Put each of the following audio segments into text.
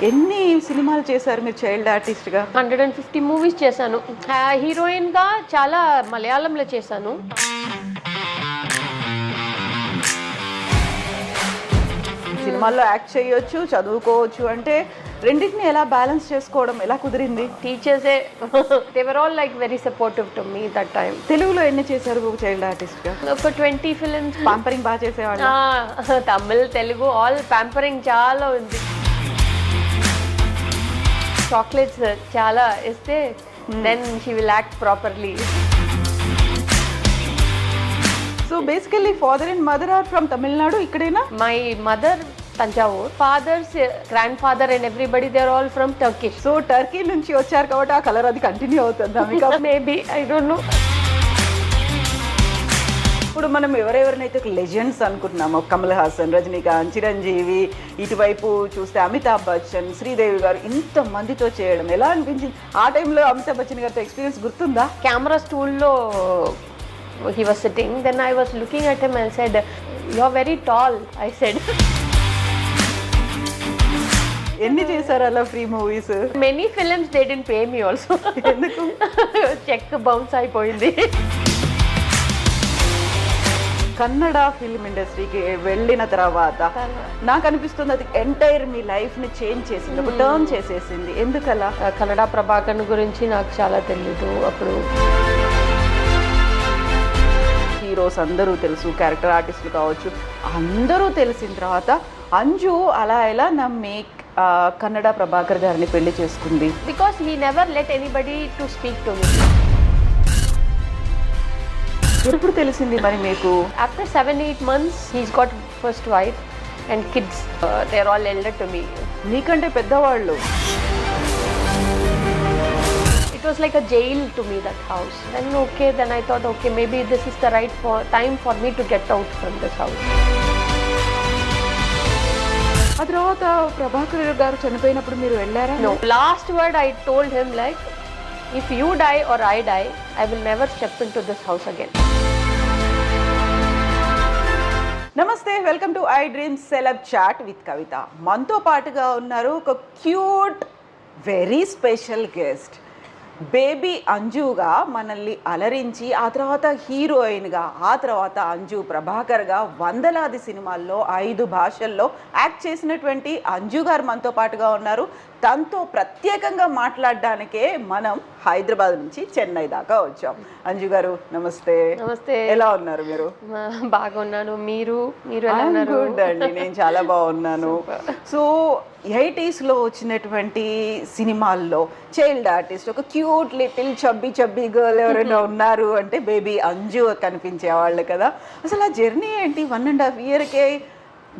ఎన్ని సినిమాలు చేశారు మీరు చైల్డ్ ఆర్టిస్ట్‌గా? 150 మూవీస్ చేశాను. హీరోయిన్‌గా చాలా మలయాళంలో చేశాను. సినిమాల్లో యాక్ట్ చేయొచ్చు, చదువుకోవచ్చు అంటే రెండిటిని ఎలా బ్యాలెన్స్ చేసుకోవడం ఎలా కుదిరింది? టీచర్సే they were all like very supportive to me that time. తెలుగులో ఎన్ని చేశారు చైల్డ్ ఆర్టిస్ట్‌గా? ఒక 20 ఫిల్మ్స్. పాంపరింగ్ బాగా చేసేవాళ్ళా? తమిళ్, తెలుగు ఆల్ పాంపరింగ్ చాలా ఉంది. చాక్లెట్స్ చాలా ఇస్తే then she will act properly. So basically father and mother are from Tamil Nadu, ఇక్కడేనా? My mother Thanjavur, father's grandfather and everybody they are all from Turkish. So Turkey నుంచి వచ్చారు కాబట్టి ఆ కలర్ అది కంటిన్యూ అవుతుందా మీకు? Maybe I don't know. ఇప్పుడు మనం ఎవరెవరినైతే లెజెండ్స్ అనుకుంటున్నామో, కమల్ హాసన్, రజనీకాంత్, చిరంజీవి, ఇటువైపు చూస్తే అమితాబ్ బచ్చన్, శ్రీదేవి గారు, ఇంతమందితో చేయడం ఎలా అనిపించింది? ఆ టైంలో అమితాబ్ బచ్చన్ గారితో ఎక్స్పీరియన్స్ గుర్తుందా? కెమెరా స్టూల్లో he was sitting, then I was looking at him and said, "You're very tall," I said. ఎన్ని చేశారు అలా free movies? Many films they didn't pay me also. ఎందుకు? చెక్ బౌన్స్ అయిపోయింది. కన్నడ ఫిల్మ్ ఇండస్ట్రీకి వెళ్ళిన తర్వాత నాకు అనిపిస్తుంది అది ఎంటైర్ మీ లైఫ్ని చేంజ్ చేసింది, ఒక టర్న్ చేసేసింది. ఎందుకలా? కన్నడ ప్రభాకర్ గురించి నాకు చాలా తెలీదు అప్పుడు. హీరోస్ అందరూ తెలుసు, క్యారెక్టర్ ఆర్టిస్టులు కావచ్చు, అందరూ తెలిసిన తర్వాత అంజు అలా ఎలా నమ్మి కన్నడ ప్రభాకర్ గారిని పెళ్లి చేసుకుంది? Because he never let anybody to speak to me. ఎప్పుడు తెలిసింది మరి మీకు? After 7-8 months he's got first wife and kids. They're all elder to me. నీకంటే పెద్దవాళ్ళు. It was like a jail to me, that house. Then I thought, okay, maybe this is the right time for me to get out from this house. ఆ తర్వాత ప్రభాకర్ గారు చనిపోయినప్పుడు మీరు వెళ్ళారా? No. Last word I told him, like, if you die or I die, I will never step into this house again. నమస్తే, welcome to iDream celeb chat with Kavitha. మనతో పాటుగా ఉన్నారు ఒక cute very special guest. Baby అంజుగా మనల్ని అలరించి, ఆ తర్వాత హీరోయిన్గా, ఆ తర్వాత అంజు ప్రభాకర్గా వందలాది సినిమాల్లో 5 భాషల్లో యాక్ట్ చేసినటువంటి అంజు గారు మనతో పాటుగా ఉన్నారు. తనతో ప్రత్యేకంగా మాట్లాడడానికే మనం హైదరాబాద్ నుంచి చెన్నై దాకా వచ్చాం. అంజు గారు నమస్తే. నమస్తే. ఎలా ఉన్నారు మీరు? బాగున్నాను. మీరు ఎలా ఉన్నారు? గుడ్ అండి, నేను చాలా బాగున్నాను. సో 80s వచ్చినటువంటి సినిమాల్లో చైల్డ్ ఆర్టిస్ట్, ఒక క్యూట్ లిటిల్ చబ్బీ గర్ల్ ఎవరైనా ఉన్నారు అంటే బేబీ అంజు కనిపించేవాళ్ళు కదా. అసలు ఆ జర్నీ ఏంటి? 1.5 yearకే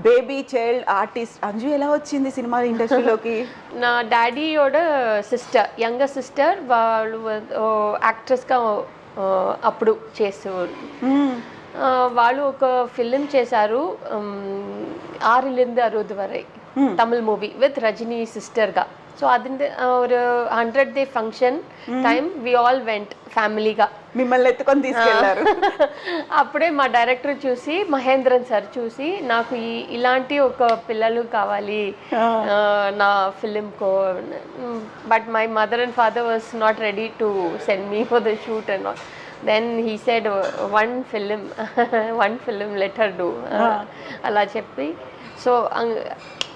బేబీ చైల్డ్ ఆర్టిస్ట్ అంజు ఎలా వచ్చింది సినిమా ఇండస్ట్రీలోకి? నా డాడీయోட సిస్టర్, యంగర్ సిస్టర్, వాళ్ళు యాక్ట్రెస్గా అప్పుడు చేసేవారు. వాళ్ళు ఒక ఫిలిం చేశారు, 6 అరుదు వరై, తమిళ్ మూవీ విత్ రజనీ సిస్టర్గా. సో അതിൻ്റെ ഒരു 100th day function time we all went ఫ్యామిలీగా. మిమ్మల్ని ఎత్తుకొని తీసుకెళ్లారు. అప్పుడే మా డైరెక్టర్ చూసి, మహేంద్రన్ సార్ చూసి, నాకు ఇలాంటి ఒక పిల్లలు కావాలి నా ఫిలింకో. But my mother and father was not ready to send me for the shoot and all. Then he said one film let her do. అలా చెప్పి, so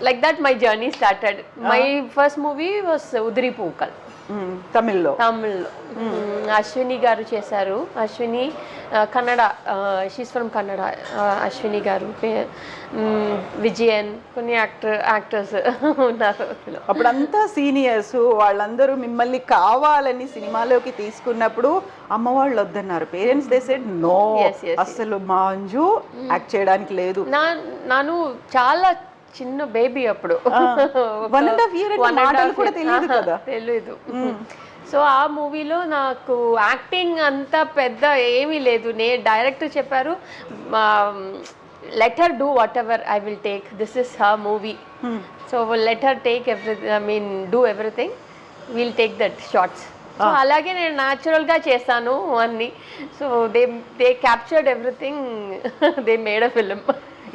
like that my journey started. My first movie was Udri Pookal. తమిళ్లో. అశ్విని గారు చేశారు. Ashwini Kannada, she's from Kannada. Ashwini గారు, విజయన్, కొన్ని actors ఉన్నారు. అప్పుడంతా seniors వాళ్ళందరూ మిమ్మల్ని కావాలని సినిమాలోకి తీసుకున్నప్పుడు అమ్మ వాళ్ళు వద్దన్నారు, పేరెంట్స్ దే సెడ్ నో, అసలు మా అంజు యాక్ట్ చేయడానికి లేదు. ನಾನು చాలా చిన్న బేబీ అప్పుడు, 1.5 year మాటలు కూడా తెలియదు కదా. తెలీదు. సో ఆ మూవీలో నాకు యాక్టింగ్ అంత పెద్ద ఏమీ లేదు. డైరెక్టర్ చెప్పారు, let her do whatever I will take, this is her movie, so let her take do everything, will take that shorts. So అలాగే నేను న్యాచురల్గా చేస్తాను అన్ని. So they captured everything, they made a film.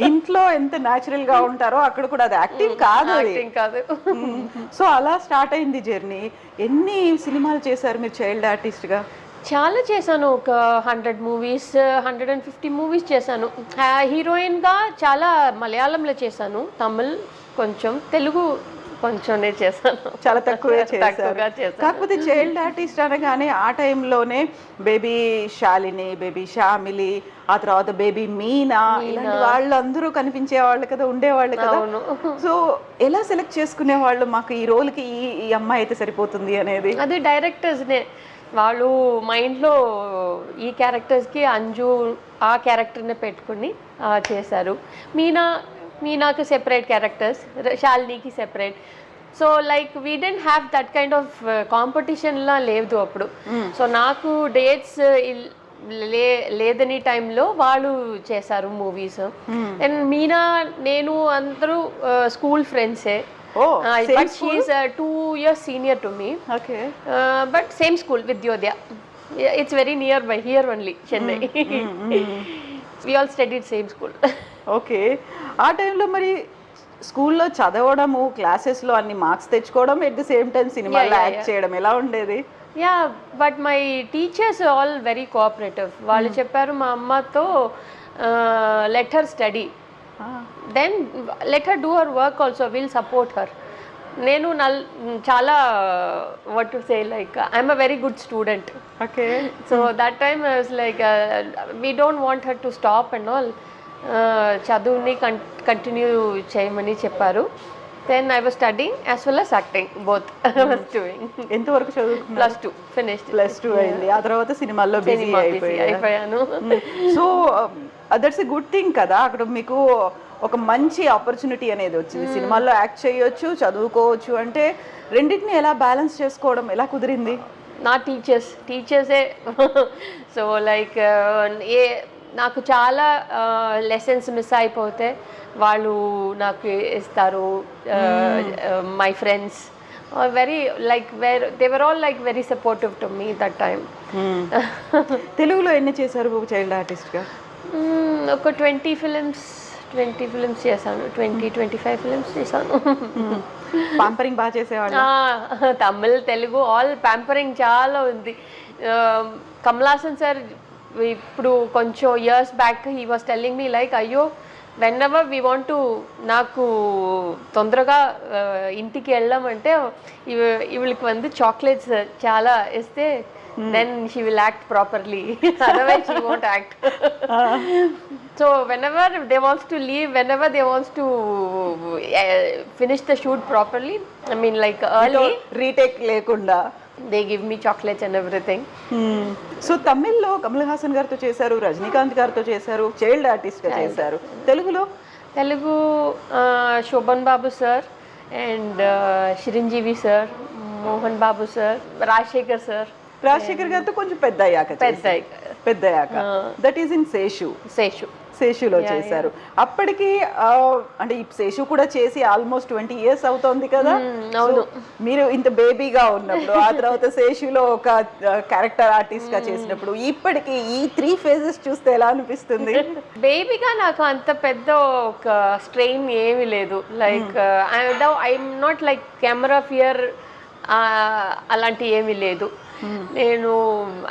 ఇంట్లో ఎంత natural గా ఉంటారో అక్కడ కూడా అది యాక్టింగ్ కాదు అది. యాక్టింగ్ కాదు. సో అలా స్టార్ట్ అయింది జర్నీ. ఎన్ని సినిమాలు చేశారు మీరు చైల్డ్ ఆర్టిస్ట్ గా? చాలా చేశాను, ఒక 100 మూవీస్ 150 మూవీస్ చేశాను. హీరోయిన్గా చాలా మలయాళంలో చేశాను, తమిళ్ కొంచెం, తెలుగు కొంచెంనే చేశాను, చాలా తక్కువే తక్కువగా చేశారు. కాకపోతే చైల్డ్ ఆర్టిస్ట్ అనగానే ఆ టైంలోనే బేబీ శాలిని, బేబీ శ్యామిలి, ఆ తర్వాత బేబీ మీనా, ఇలాంటి వాళ్ళందరూ కనిపించే వాళ్ళు కదా, ఉండేవాళ్ళు కదా. సో ఎలా సెలెక్ట్ చేసుకునే వాళ్ళు, మాకు ఈ రోల్కి ఈ అమ్మాయి అయితే సరిపోతుంది అనేది? అది డైరెక్టర్స్నే, వాళ్ళు మైండ్లో ఈ క్యారెక్టర్స్కి అంజు ఆ క్యారెక్టర్ని పెట్టుకుని చేశారు. మీనాకి సెపరేట్ క్యారెక్టర్స్, శాలినికి separate. So like we didn't have that kind of కాంపిటీషన్లా లేదు అప్పుడు. సో నాకు డేట్స్ లేదని టైంలో వాళ్ళు చేశారు మూవీస్. అండ్ మీనా నేను అందరూ స్కూల్ ఫ్రెండ్సే. But she is 2 years senior to me. Okay. But same school, Vidyodaya. It's very nearby here only, Chennai. We all studied same school. Okay. ఆ టైంలో మరి స్కూల్లో చదవడము, క్లాసెస్లో అన్ని మార్క్స్ తెచ్చుకోవడం, ఎట్ ది సేమ్ టైం సినిమాలో యాక్ట్ చేయడం ఎలా ఉండేది? Yeah, but my teachers all very cooperative. వాళ్ళు చెప్పారు మా అమ్మతో, let her study, then let her do her work also, will support her. నేను చాలా what to say, like I'm a very good student. Okay. So that time I was like we don't want her to stop and all, చదువుని continue చేయమని చెప్పారు. Then I was studying as well as acting, both I was doing. ఎంతవరకు చదువుకున్నారు? +2 finished. +2 అయింది. ఆ తర్వాత సినిమాల్లో busy అయిపోయాను. So that's a good thing కదా, అక్కడ మీకు ఒక మంచి ఆపర్చునిటీ అనేది వచ్చింది. సినిమాల్లో యాక్ట్ చేయొచ్చు, చదువుకోవచ్చు. అంటే రెండింటిని ఎలా బ్యాలెన్స్ చేసుకోవడం ఎలా కుదిరింది? నా టీచర్సే. సో లైక్ నాకు చాలా లెసన్స్ మిస్ అయిపోతే వాళ్ళు నాకు ఇస్తారు. My friends very like they were all like very supportive to me that time. తెలుగులో ఎన్ని చేశారు చైల్డ్ ఆర్టిస్ట్గా? ఒక 20 ఫిలిమ్స్ చేశాను, 20-25 ఫిలిమ్స్ చేశాను. పాంపరింగ్ బాగా చేసేవాళ్ళు? తమిళ్, తెలుగు ఆల్ పాంపరింగ్ చాలా ఉంది. కమలాసన్ సార్ ఇప్పుడు కొంచెం years back he was telling me like, అయ్యో whenever we want to, నాకు తొందరగా ఇంటికి వెళ్ళామంటే ఇవిళ్ళకి వంది చాక్లెట్స్ చాలా ఇస్తే then she will act properly, otherwise she won't act. So whenever they wants to leave, whenever they wants to finish the shoot properly, I mean like early, retake lekunda they give me chocolates and everything. So తమిళ్లో కమల్ హాసన్ గారితో చేశారు, రజనీకాంత్ గారితో చేశారు, child ఆర్టిస్ట్గా చేశారు. Telugu Sobhan Babu sir and Chiranjeevi sir, Mohan Babu sir, Rajasekhar Rajasekhar గారితో కొంచెం పెద్ద అయ్యాక దట్ ఈస్ ఇన్ శేషులో చేశారు. అప్పటికి అంటే ఈ శేషు కూడా చేసి ఆల్మోస్ట్ 20 years అవుతోంది కదా. మీరు ఇంత బేబీగా ఉన్నప్పుడు, ఆ తర్వాత శేషులో ఒక క్యారెక్టర్ ఆర్టిస్ట్ గా చేసినప్పుడు, ఇప్పటికి ఈ 3 phases చూస్తే ఎలా అనిపిస్తుంది? బేబీగా నాకు అంత పెద్ద ఒక స్ట్రెయిన్ ఏమీ లేదు. Like I'm not like camera fear అలాంటి ఏమీ లేదు. నేను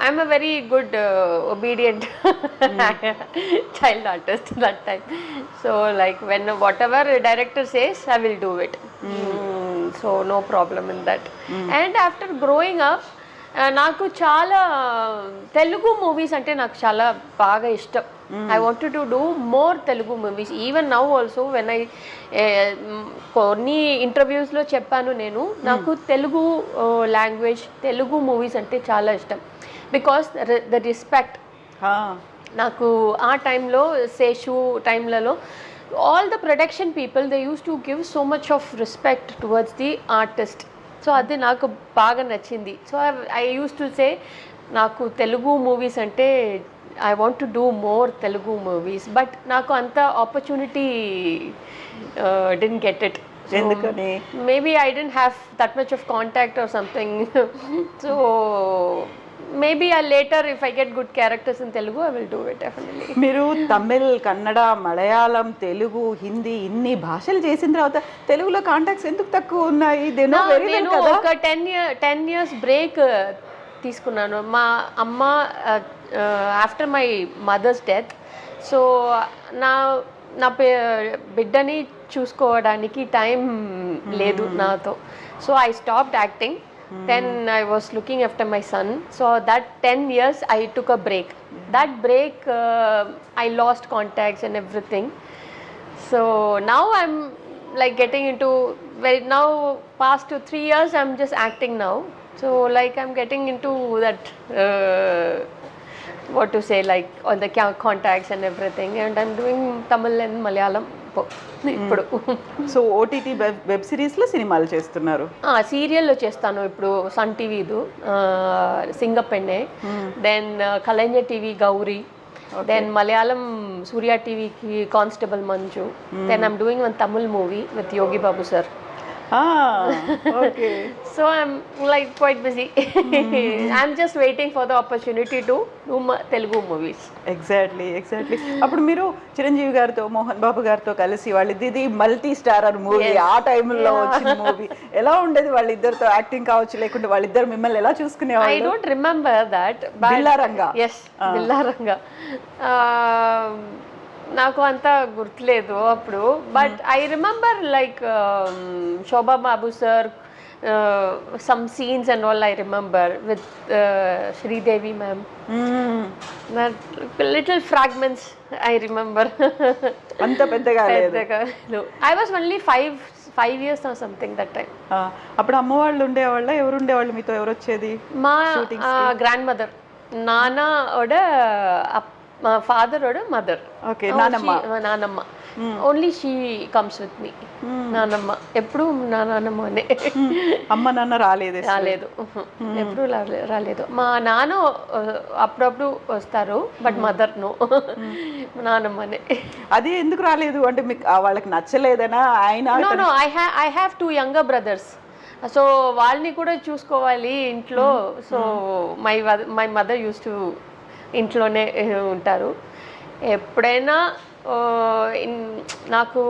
I'm a very good obedient child artist that time. So like when whatever director says I will do it. So no problem in that. And after growing up నాకు చాలా Telugu movies అంటే నాకు చాలా బాగా ఇష్టం. I wanted to do more Telugu movies. Even now also when I కొన్ని ఇంటర్వ్యూస్లో చెప్పాను నేను, నాకు తెలుగు లాంగ్వేజ్, తెలుగు మూవీస్ అంటే చాలా ఇష్టం. బికాస్ ద రెస్పెక్ట్ నాకు ఆ టైంలో, శేషు టైంలలో all the production people they use to give so much of respect towards the artist. So అది నాకు బాగా నచ్చింది. So I use to say నాకు తెలుగు మూవీస్ అంటే I want to do more Telugu movies. But నాకు అంత ఆపర్చునిటీ didn't get it. ఎందుకని? Maybe I didn't have that much of contact or something. So maybe I later if I get good characters in Telugu I will do it definitely. మీరు తమిళ్, కన్నడ, మలయాళం, తెలుగు, హిందీ ఇన్ని భాషలు చేసిన తర్వాత తెలుగులో contacts ఎందుకు తక్కువ ఉన్నాయి? నేను ఒక 10 years బ్రేక్ తీసుకున్నాను. మా అమ్మ after my mother's death, so నా నా బిడ్డని చూసుకోవడానికి టైం లేదు నాతో. So I stopped acting. Then I was looking after my son. So that 10 years I took a break. That break I lost contacts and everything. So now I'm like getting into now past 3 years I'm just acting now. So like I'm getting into that what to say, like all the contacts and everything, and I'm doing Tamil and Malayalam ఇప్పుడు. So OTT web సిరీస్లో సినిమాలు చేస్తున్నారు? సీరియల్లో చేస్తాను ఇప్పుడు, Sun టీవీదు Singappenne, then Kalaignar TV Gowri, then Malayalam Surya టీవీకి constable Manju, then I'm doing one Tamil movie with Yogi Babu sir. Okay. So I'm like quite busy. I'm just waiting for the opportunity to do Telugu movies. Exactly. అప్పుడు మీరు చిరంజీవి గారితో, మోహన్ బాబు గారితో కలిసి వాళ్ళిద్దరిది మల్టీ స్టారర్ మూవీ, ఆ టైంలో వచ్చిన movie ఎలా ఉండేది? వాళ్ళిద్దరితో యాక్టింగ్ కావచ్చు, లేకుంటే వాళ్ళిద్దరు మిమ్మల్ని ఎలా చూసుకునేవాళ్ళు? I don't remember that. Billaranga. Yes, Billaranga. నాకు అంత గుర్తులేదు అప్పుడు, but I remember like Shobha Babu sir, some scenes and all I remember with Sridevi ma'am. Little fragments I remember. అంత పెద్దగా లేదు. I was only 5 years or something that time. అప్పుడు అమ్మ వాళ్ళు ఉండేవాళ్ళ? ఎవరు ఉండేవాళ్ళు మీతో? ఎవరు వచ్చేది? మా గ్రాండ్ మదర్, నాన్న ఓడ, మా ఫాదర్ ఓడ మదర్. ఓకే, నానమ్మ. Only she comes with me. నానమ్మ ఎప్పుడు నా నానమ్మనే. అమ్మ నాన్న రాలేదు? ఎప్పుడు రాలేదు. మా నాన్న అప్పుడప్పుడు వస్తారు, బట్ మదర్ నో. నానమ్మనే. అది ఎందుకు రాలేదు అంటే మీకు వాళ్ళకి నచ్చలేదనా? ఆయన no I have 2 younger brothers. So వాళ్ళని కూడా చూసుకోవాలి ఇంట్లో. So my mother use to ఇంట్లోనే ఉంటారు. ఎప్పుడైనా నాకు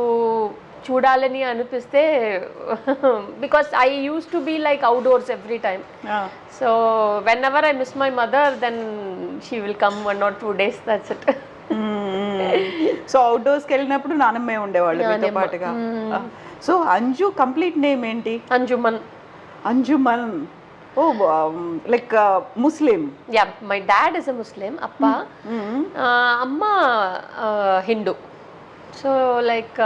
చూడాలని అనిపిస్తే, because I use to be like outdoors every time. So whenever I miss my mother, then she will come 1 or 2 days, that's it. So అవుట్డోర్స్కి వెళ్ళినప్పుడు నానమ్మే ఉండేవాళ్ళు మీతో పాటుగా. సో అంజు కంప్లీట్ నేమ్ ఏంటి? Anjuman. Oh, like Muslim. Yeah, my dad is a Muslim. Appa, Amma Hindu. So like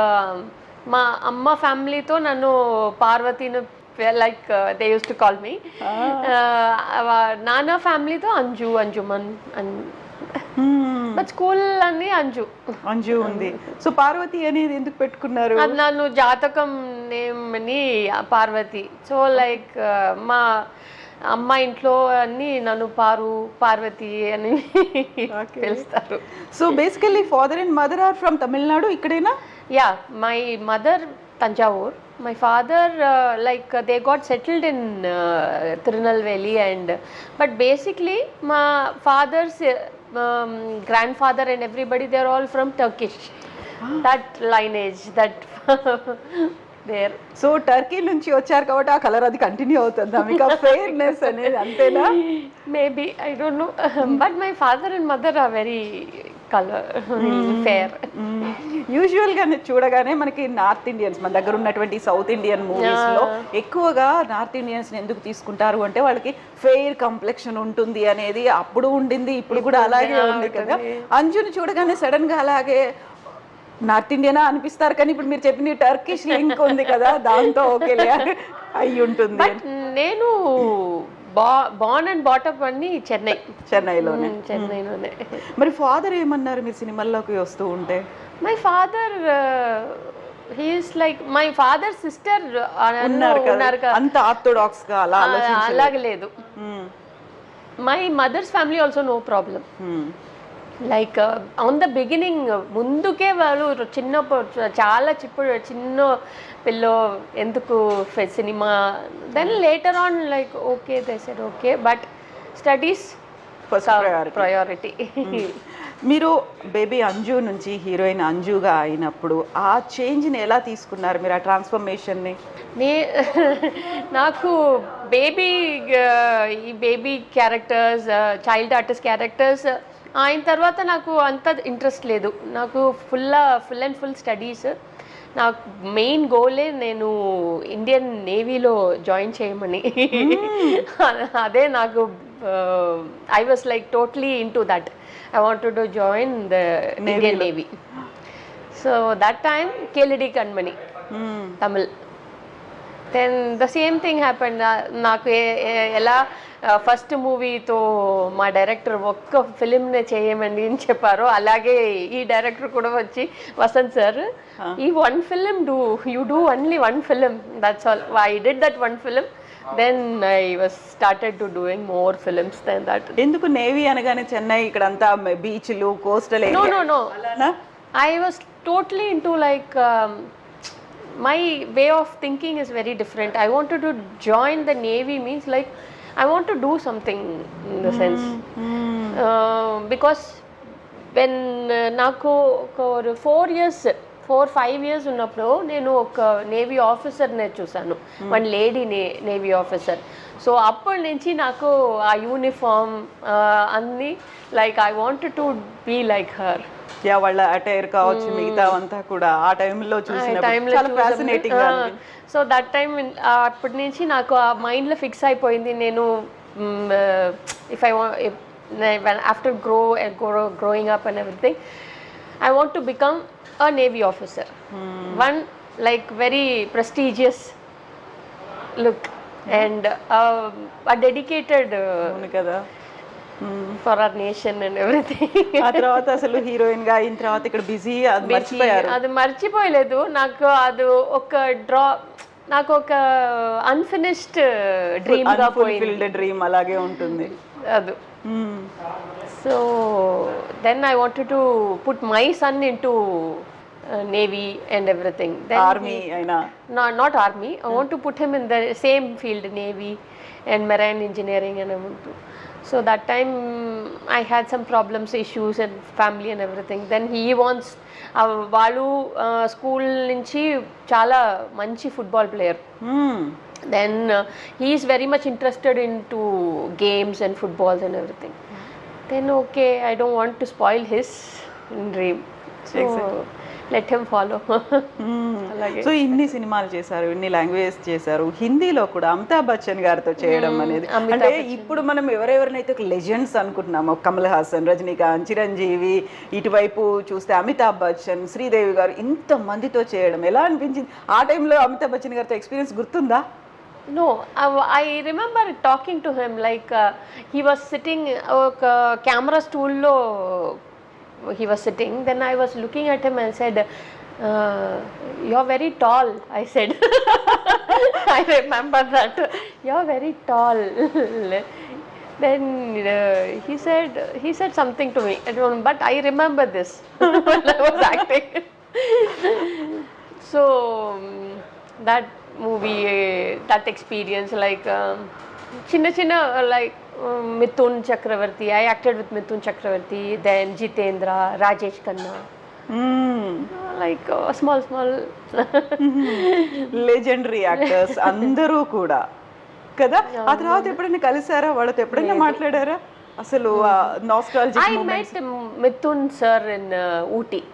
ma amma family to nanu Parvati nu like they used to call me. Nana family to Anjuman and but school అన్ని అంజు ఉంది. So Parvati అనేది ఎందుకు పెట్టుకున్నారు? అది నన్ను జాతకం name అని Parvati. So like మా అమ్మ ఇంట్లో అన్ని నన్ను పార్వతి అని పిలుస్తారు. So basically father and mother are from Tamil Nadu, ఇక్కడేనా? Yeah, my mother Tanjavur. My father like they got settled in Tirunelveli, and but basically my father's grandfather and everybody, they're all from Turkish. That lineage, that there. So Turkey నుంచి వచ్చారు కాబట్టి ఆ colour అది continue అవుతుందా మీకు? ఆ fairness అనేది అంతేనా? Maybe, I don't no, but my father and mother are very colour fair. యూజువల్గా చూడగానే మనకి నార్త్ ఇండియన్స్, మన దగ్గర ఉన్నటువంటి సౌత్ ఇండియన్ మూవీస్లో ఎక్కువగా నార్త్ ఇండియన్స్ని ఎందుకు తీసుకుంటారు అంటే వాళ్ళకి ఫెయిర్ కంప్లెక్షన్ ఉంటుంది అనేది అప్పుడు ఉండింది, ఇప్పుడు కూడా అలాగే ఉంది కదా. అంజుని చూడగానే సడన్గా అలాగే నార్త్ ఇండియనా అనిపిస్తారు, కానీ ఇప్పుడు మీరు చెప్పిన టర్కిష్ లింక్ ఉంది కదా, దాంతో ఓకేలే అయి ఉంటుంది. నేను బార్న్ అండ్ బాటప్ అన్ని చెన్నైలోనే. మరి ఫాదర్ ఏమన్నారు మీరు సినిమాల్లోకి వస్తూ ఉంటే? My father he's like my father sister ఉన్నారు కదా, అంత ఆర్థోడాక్స్ గా అలాగే లేదు. My mother's family also no problem. Like on the beginning ముందుకే వాళ్ళు చాలా చిన్న పిల్లో ఎందుకు సినిమా, then later on like okay they said okay, but studies first priority. Priority. మీరు బేబీ అంజు నుంచి హీరోయిన్ అంజుగా అయినప్పుడు ఆ చేంజ్ని ఎలా తీసుకున్నారు మీరు, ఆ ట్రాన్స్ఫర్మేషన్ని? నే నాకు బేబీ ఈ baby characters, child artist characters అయిన తర్వాత నాకు అంత ఇంట్రెస్ట్ లేదు. నాకు ఫుల్ అండ్ ఫుల్ స్టడీస్. నాకు మెయిన్ గోలే నేను ఇండియన్ నేవీలో జాయిన్ చేయమని. అదే నాకు I was like totally in to that. I wanted to join the Indian Navy. So that time Keladi Kanmani, Tamil. Then the same thing happened. నాకు ఎలా first మూవీతో మా director ఒక్క ఫిలింనే చేయమని చెప్పారో అలాగే ఈ డైరెక్టర్ కూడా వచ్చి, వసంత్ సార్ ఈ one film you do only one film, that's all. I did that one film. Then I was started to doing more films than that. ఎందుకు నేవీ అనగానే చెన్నై ఇక్కడంతా బీచ్లు, coastal? No. I was totally into like my way of thinking is very different. I wanted to join the Navy means like I want to do something in the sense. Because when నాకు ఒక 4-5 years ఉన్నప్పుడు నేను ఒక navy ఆఫీసర్నే చూసాను, one lady navy officer. So అప్పటి నుంచి నాకు ఆ యూనిఫామ్ అన్నీ like I wanted to be like her. వాళ్ళ అటైర్ కావచ్చు, మిగతా అంతా కూడా ఆ టైంలో చూసినప్పుడు. సో దట్ టైం అప్పటి నుంచి నాకు ఆ మైండ్లో ఫిక్స్ అయిపోయింది. నేను if I after growing up and everything, I want to become a Navy officer. One like very prestigious look and a dedicated for our nation and everything. ఆ తర్వాత అసలు హీరోయిన్ గా అయిన తర్వాత ఇక్కడ బిజీ, అది మర్చిపోయారు? అది మర్చిపోయలేదు. నాకు అది ఒక నాకు ఒక అన్ఫినిష్డ్ డ్రీమ్ గా పోయింది. డ్రీమ్ అలాగే ఉంటుంది అది. So then I wanted to put my son into Navy and everything. Then army aina? Not army. I want to put him in the same field, Navy and marine engineering and everything. So that time I had some problems, issues and family and everything. Then he wants వాళ్ళు school నుంచి చాలా మంచి football player. Then he is very much interested into games and footballs and everything. Then okay, I don't want to spoil his dream, so let him follow. So ఇన్ని సినిమాలు చేశారు, ఇన్ని languages చేశారు, హిందీలో కూడా అమితాబ్ బచ్చన్ గారితో చేయడం అనేది, అంటే ఇప్పుడు మనం ఎవరెవరినైతే లెజెండ్స్ అనుకుంటున్నామో, కమల్ హాసన్, రజనీకాంత్, చిరంజీవి, ఇటువైపు చూస్తే అమితాబ్ బచ్చన్, శ్రీదేవి గారు, ఇంతమందితో చేయడం ఎలా అనిపించింది? ఆ టైంలో అమితాబ్ బచ్చన్ గారితో ఎక్స్పీరియన్స్ గుర్తుందా? No, I remember talking to him like he was sitting camera stool lo he was sitting. Then I was looking at him and said, you're very tall, I said. I remember that. You're very tall. Then he said something to me, but I remember this when I was acting. So that movie, that experience, like chinna like Mithun Chakravarti, I acted with Mithun Chakravarti, then Jitendra, Rajesh Khanna, like small legendary actors అందరూ కూడా కదా. ఆ తర్వాత ఎప్పుడైనా కలిసారా, వాళ్ళతో ఎప్పుడైనా మాట్లాడారా అసలు? Nostalgic moments. I met Mithun sir in Ooty.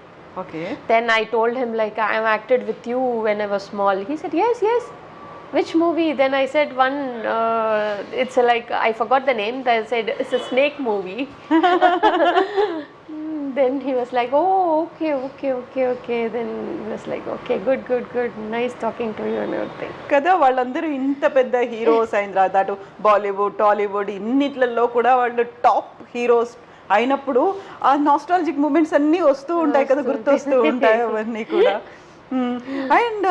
Okay. Then I told him like I acted with you when I was small. He said yes. Which movie? Then I said one. It's like I forgot the name. I said it's a snake movie. Then he was like, oh, okay. Then he was like, okay, good. Nice talking to you and everything. కదా వాళ్ళందరూ ఇంత పెద్ద heroes అయిన తర్వాత అటు బాలీవుడ్, టాలీవుడ్ ఇన్నిట్లలో కూడా వాళ్ళు top heroes అయినప్పుడు ఆ నాస్టాలజిక్ మూమెంట్స్ అన్నీ వస్తూ ఉంటాయి కదా, గుర్తొస్తూ ఉంటాయి అవన్నీ కూడా. అండ్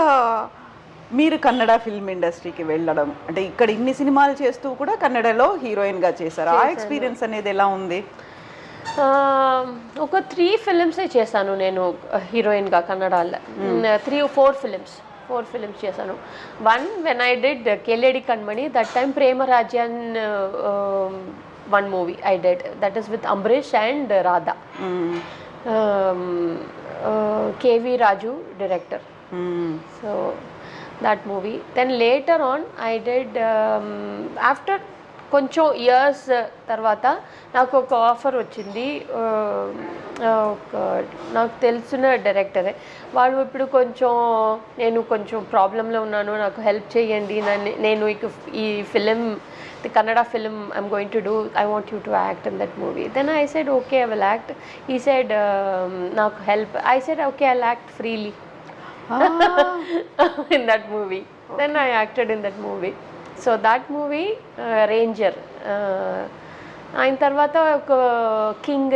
మీరు కన్నడ ఫిల్మ్ ఇండస్ట్రీకి వెళ్ళడం అంటే ఇక్కడ ఇన్ని సినిమాలు చేస్తూ కూడా కన్నడలో హీరోయిన్గా చేశారు. ఆ ఎక్స్పీరియన్స్ అనేది ఎలా ఉంది? ఒక 3 films చేశాను నేను హీరోయిన్గా కన్నడలో. 3 or 4 films చేశాను. One when I did Keladi Kanmani, that time Prema Rajan one movie I did. That is with Ambrish and Radha. KV Raju director. So that movie. Then later on I did after కొంచెం years తర్వాత నాకు ఒక offer వచ్చింది. నాకు తెలిసిన డైరెక్టరే, వాళ్ళు ఇప్పుడు నేను కొంచెం ప్రాబ్లంలో ఉన్నాను, నాకు హెల్ప్ చేయండి, నేను ఈ film, the Kannada film I'm going to do, I want you to act in that movie. Then I said okay, I will act. He said నాకు help. I said okay, I'll act freely in that movie. Then I acted in that movie. So that movie Ranger. ఆయన తర్వాత ఒక king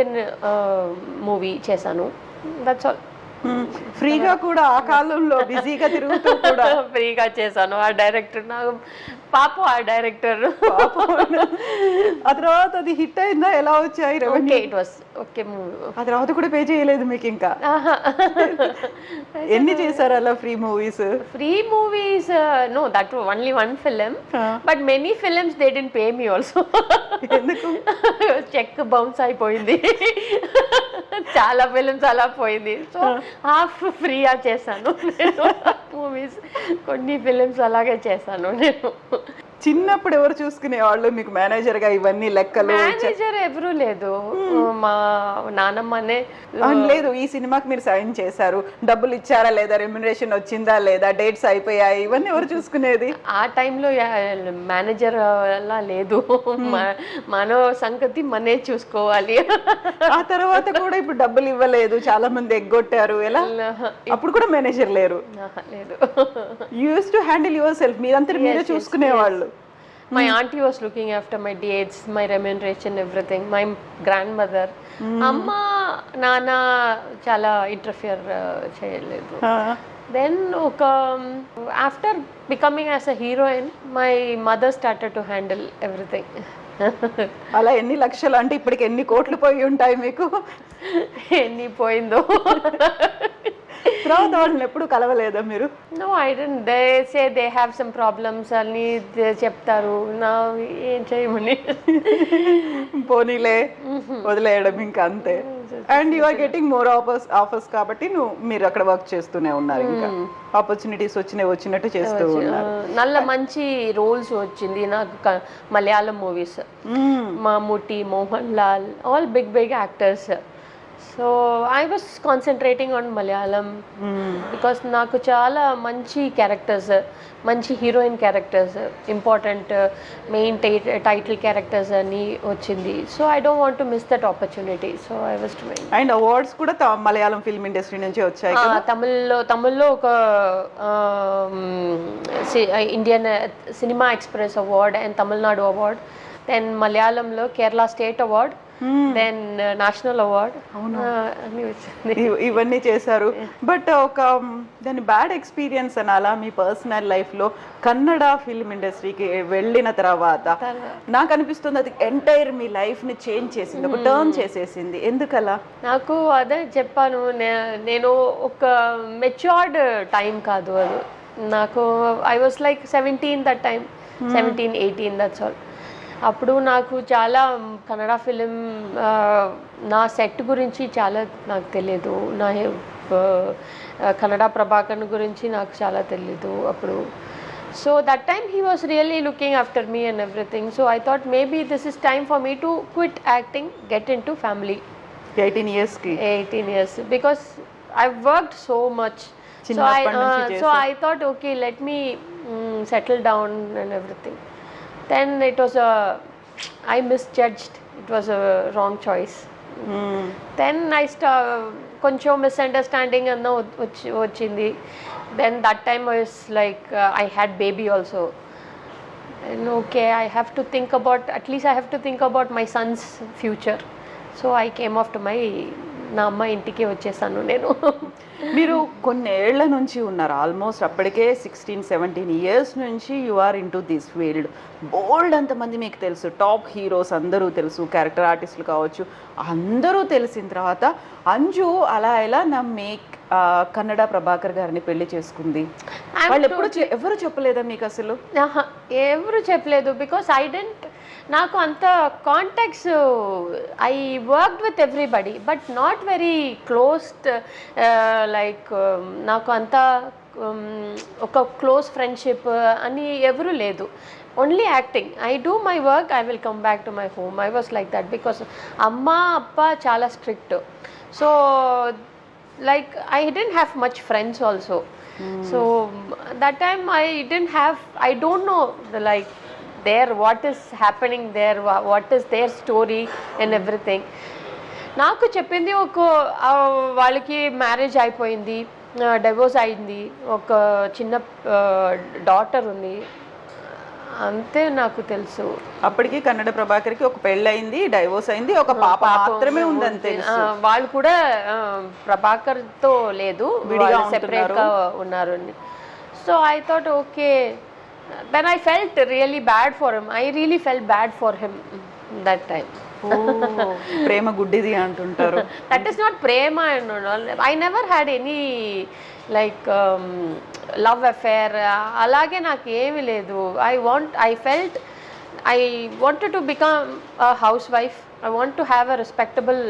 movie చేశాను. That's all. ఫ్రీగా కూడా ఆ కాలంలో బిజీగా తిరుగుతూ కూడా ఫ్రీగా చేశాను. ఆ డైరెక్టర్ నాకు పాపం, ఆ డైరెక్టర్ ఆ తర్వాత అది హిట్ అయిందా, ఎలా వచ్చాయి revenue? It was okay movie. ఆ తర్వాత కూడా పే చేయలేదు మీకు ఇంకా? ఎన్ని చేశారు అలా free movies? Free movies no, that only one film, but many films they didn't pay me also. ఎందుకు? చెక్ బౌన్స్ అయిపోయింది. చాలా ఫిలిమ్స్ అలా పోయింది. సో హాఫ్ ఫ్రీగా చేశాను నేను మూవీస్. కొన్ని ఫిలిమ్స్ అలాగే చేశాను నేను. చిన్నప్పుడు ఎవరు చూసుకునే వాళ్ళు మీకు మేనేజర్ గా ఇవన్నీ లెక్కలు? మేనేజర్ ఎవరు లేదు, మా నానమ్మనే. లేదు, ఈ సినిమాకి మీరు సైన్ చేశారు, డబ్బులు ఇచ్చారా లేదా, రెమ్యునరేషన్ వచ్చిందా లేదా, డేట్స్ అయిపోయాయి, ఇవన్నీ ఎవరు చూసుకునేది? ఆ టైంలో మేనేజర్ అలా లేదు, మన సంగతి మనే చూసుకోవాలి. ఆ తర్వాత కూడా ఇప్పుడు డబ్బులు ఇవ్వలేదు, చాలా మంది ఎగ్గొట్టారు, ఎలా? అప్పుడు కూడా మేనేజర్ లేరు? లేదు. You used to handle your self, మీరంతా మీరే చూసుకునేవాళ్ళు? My auntie was looking after my dates, my remuneration, everything. My grandmother, amma, nana chala interfere cheyaledu. Then after becoming as a heroine, my mother started to handle everything. అలా ఎన్ని లక్షలు అంటే ఇప్పటికి ఎన్ని కోట్లు పోయి ఉంటాయి మీకు? ఎన్ని పోయిందో. తర్వాత వాళ్ళని ఎప్పుడు కలవలేదా మీరు? No, I don't. They say they have some problems అని చెప్తారు, నా ఏం చేయమని. పోనీలే వదిలేయడం ఇంకా అంతే. And you are getting more offers కాబట్టి మీరు అక్కడ వర్క్ చేస్తూనే ఉన్నారు, ఇంకా ఆపర్చునిటీస్ వచ్చినట్టు చేస్తూ ఉన్నారు. నల్ల మంచి రోల్స్ వచ్చింది నాకు Malayalam movies. Mammootty, Mohan Lal, all big actors. So I was concentrating on Malayalam because నాకు చాలా మంచి క్యారెక్టర్స్, మంచి heroine characters, important main title characters అని వచ్చింది. So I don't want to miss that opportunity. So I was doing. And awards కూడా Malayalam film industry నుంచి వచ్చాయి కదా? తమిళ్లో ఒక Indian cinema express award and Tamil Nadu award, then మలయాళంలో Kerala state award, then national award అన్ని వచ్చింది. ఇవన్నీ చేశారు. బట్ ఒక దాని బ్యాడ్ ఎక్స్పీరియన్స్ అనాలా మీ పర్సనల్ లైఫ్ లో కన్నడ ఫిల్మ్ ఇండస్ట్రీకి వెళ్ళిన తర్వాత? నాకు అనిపిస్తుంది అది ఎంటైర్ మీ లైఫ్ ని చేంజ్ చేసింది, ఒక టర్న్ చేసేసింది. ఎందుకలా? నాకు అదే చెప్పాను, నేను ఒక మెచ్యూర్డ్ టైం కాదు అది నాకు. I was like 17 that time, 17, 18, that's all. అప్పుడు నాకు చాలా కన్నడ ఫిలిం, నా సెట్ గురించి చాలా నాకు తెలియదు, నా కన్నడ ప్రభాకర్ గురించి నాకు చాలా తెలీదు అప్పుడు. So that time he was really looking after me and everything. So I thought maybe this is time for me to quit acting, get in to family. 18 years because I've worked so much. So I thought okay, let me settle down and everything. Then it was I misjudged, it was a wrong choice. Then I కొంచెం misunderstanding అన్న వచ్చింది. Then that time I was like I had baby also, and okay, I have to think about, at least I have to think about my son's future. So I came off to నా అమ్మ ఇంటికి వచ్చేసాను నేను. మీరు కొన్ని ఏళ్ల నుంచి ఉన్నారు, ఆల్మోస్ట్ అప్పటికే 16-17 years నుంచి you are in to this field. బోల్డ్ అంతమంది మీకు తెలుసు, టాప్ హీరోస్ అందరూ తెలుసు, క్యారెక్టర్ ఆర్టిస్టులు కావచ్చు, అందరూ తెలిసిన తర్వాత అంజు అలా ఎలా నమ్మి కన్నడ ప్రభాకర్ గారిని పెళ్లి చేసుకుంది? వాళ్ళు ఎవరు చెప్పలేదా మీకు అసలు? ఎవరు చెప్పలేదు బికాస్ ఐ డెంట్, నాకు అంత contacts, I worked with everybody but not very closed, like నాకు అంత ఒక క్లోజ్ ఫ్రెండ్షిప్ అని ఎవరు లేదు. Only acting. I do my work, I will come back to my home. I was like that because అమ్మ అప్ప చాలా strict. So like I didn't have much friends also. So that time I didn't have, I don't know like there what is happening there, what is their story and everything. నాకు చెప్పింది ఒక వాళ్ళకి marriage అయిపోయింది, divorce అయింది, ఒక చిన్న daughter ఉంది, అంతే నాకు తెలుసు. అప్పటికి కన్నడ ప్రభాకర్కి ఒక పెళ్ళయింది, డైవోర్స్ అయింది, ఒక పాప మాత్రమే ఉందని తెలుసు. వాళ్ళు కూడా ప్రభాకర్తో లేదు, సెపరేట్ గా ఉన్నారు. So I thought okay, then I felt really bad for him. I really felt bad for him that time. ప్రేమ గుడ్డిది అంటుంటారు. దట్ ఈస్ నాట్ ప్రేమ. I never had any like love affair, అలాగే నాకు ఏమీ లేదు. I felt I wanted to become a housewife. I want to have a respectable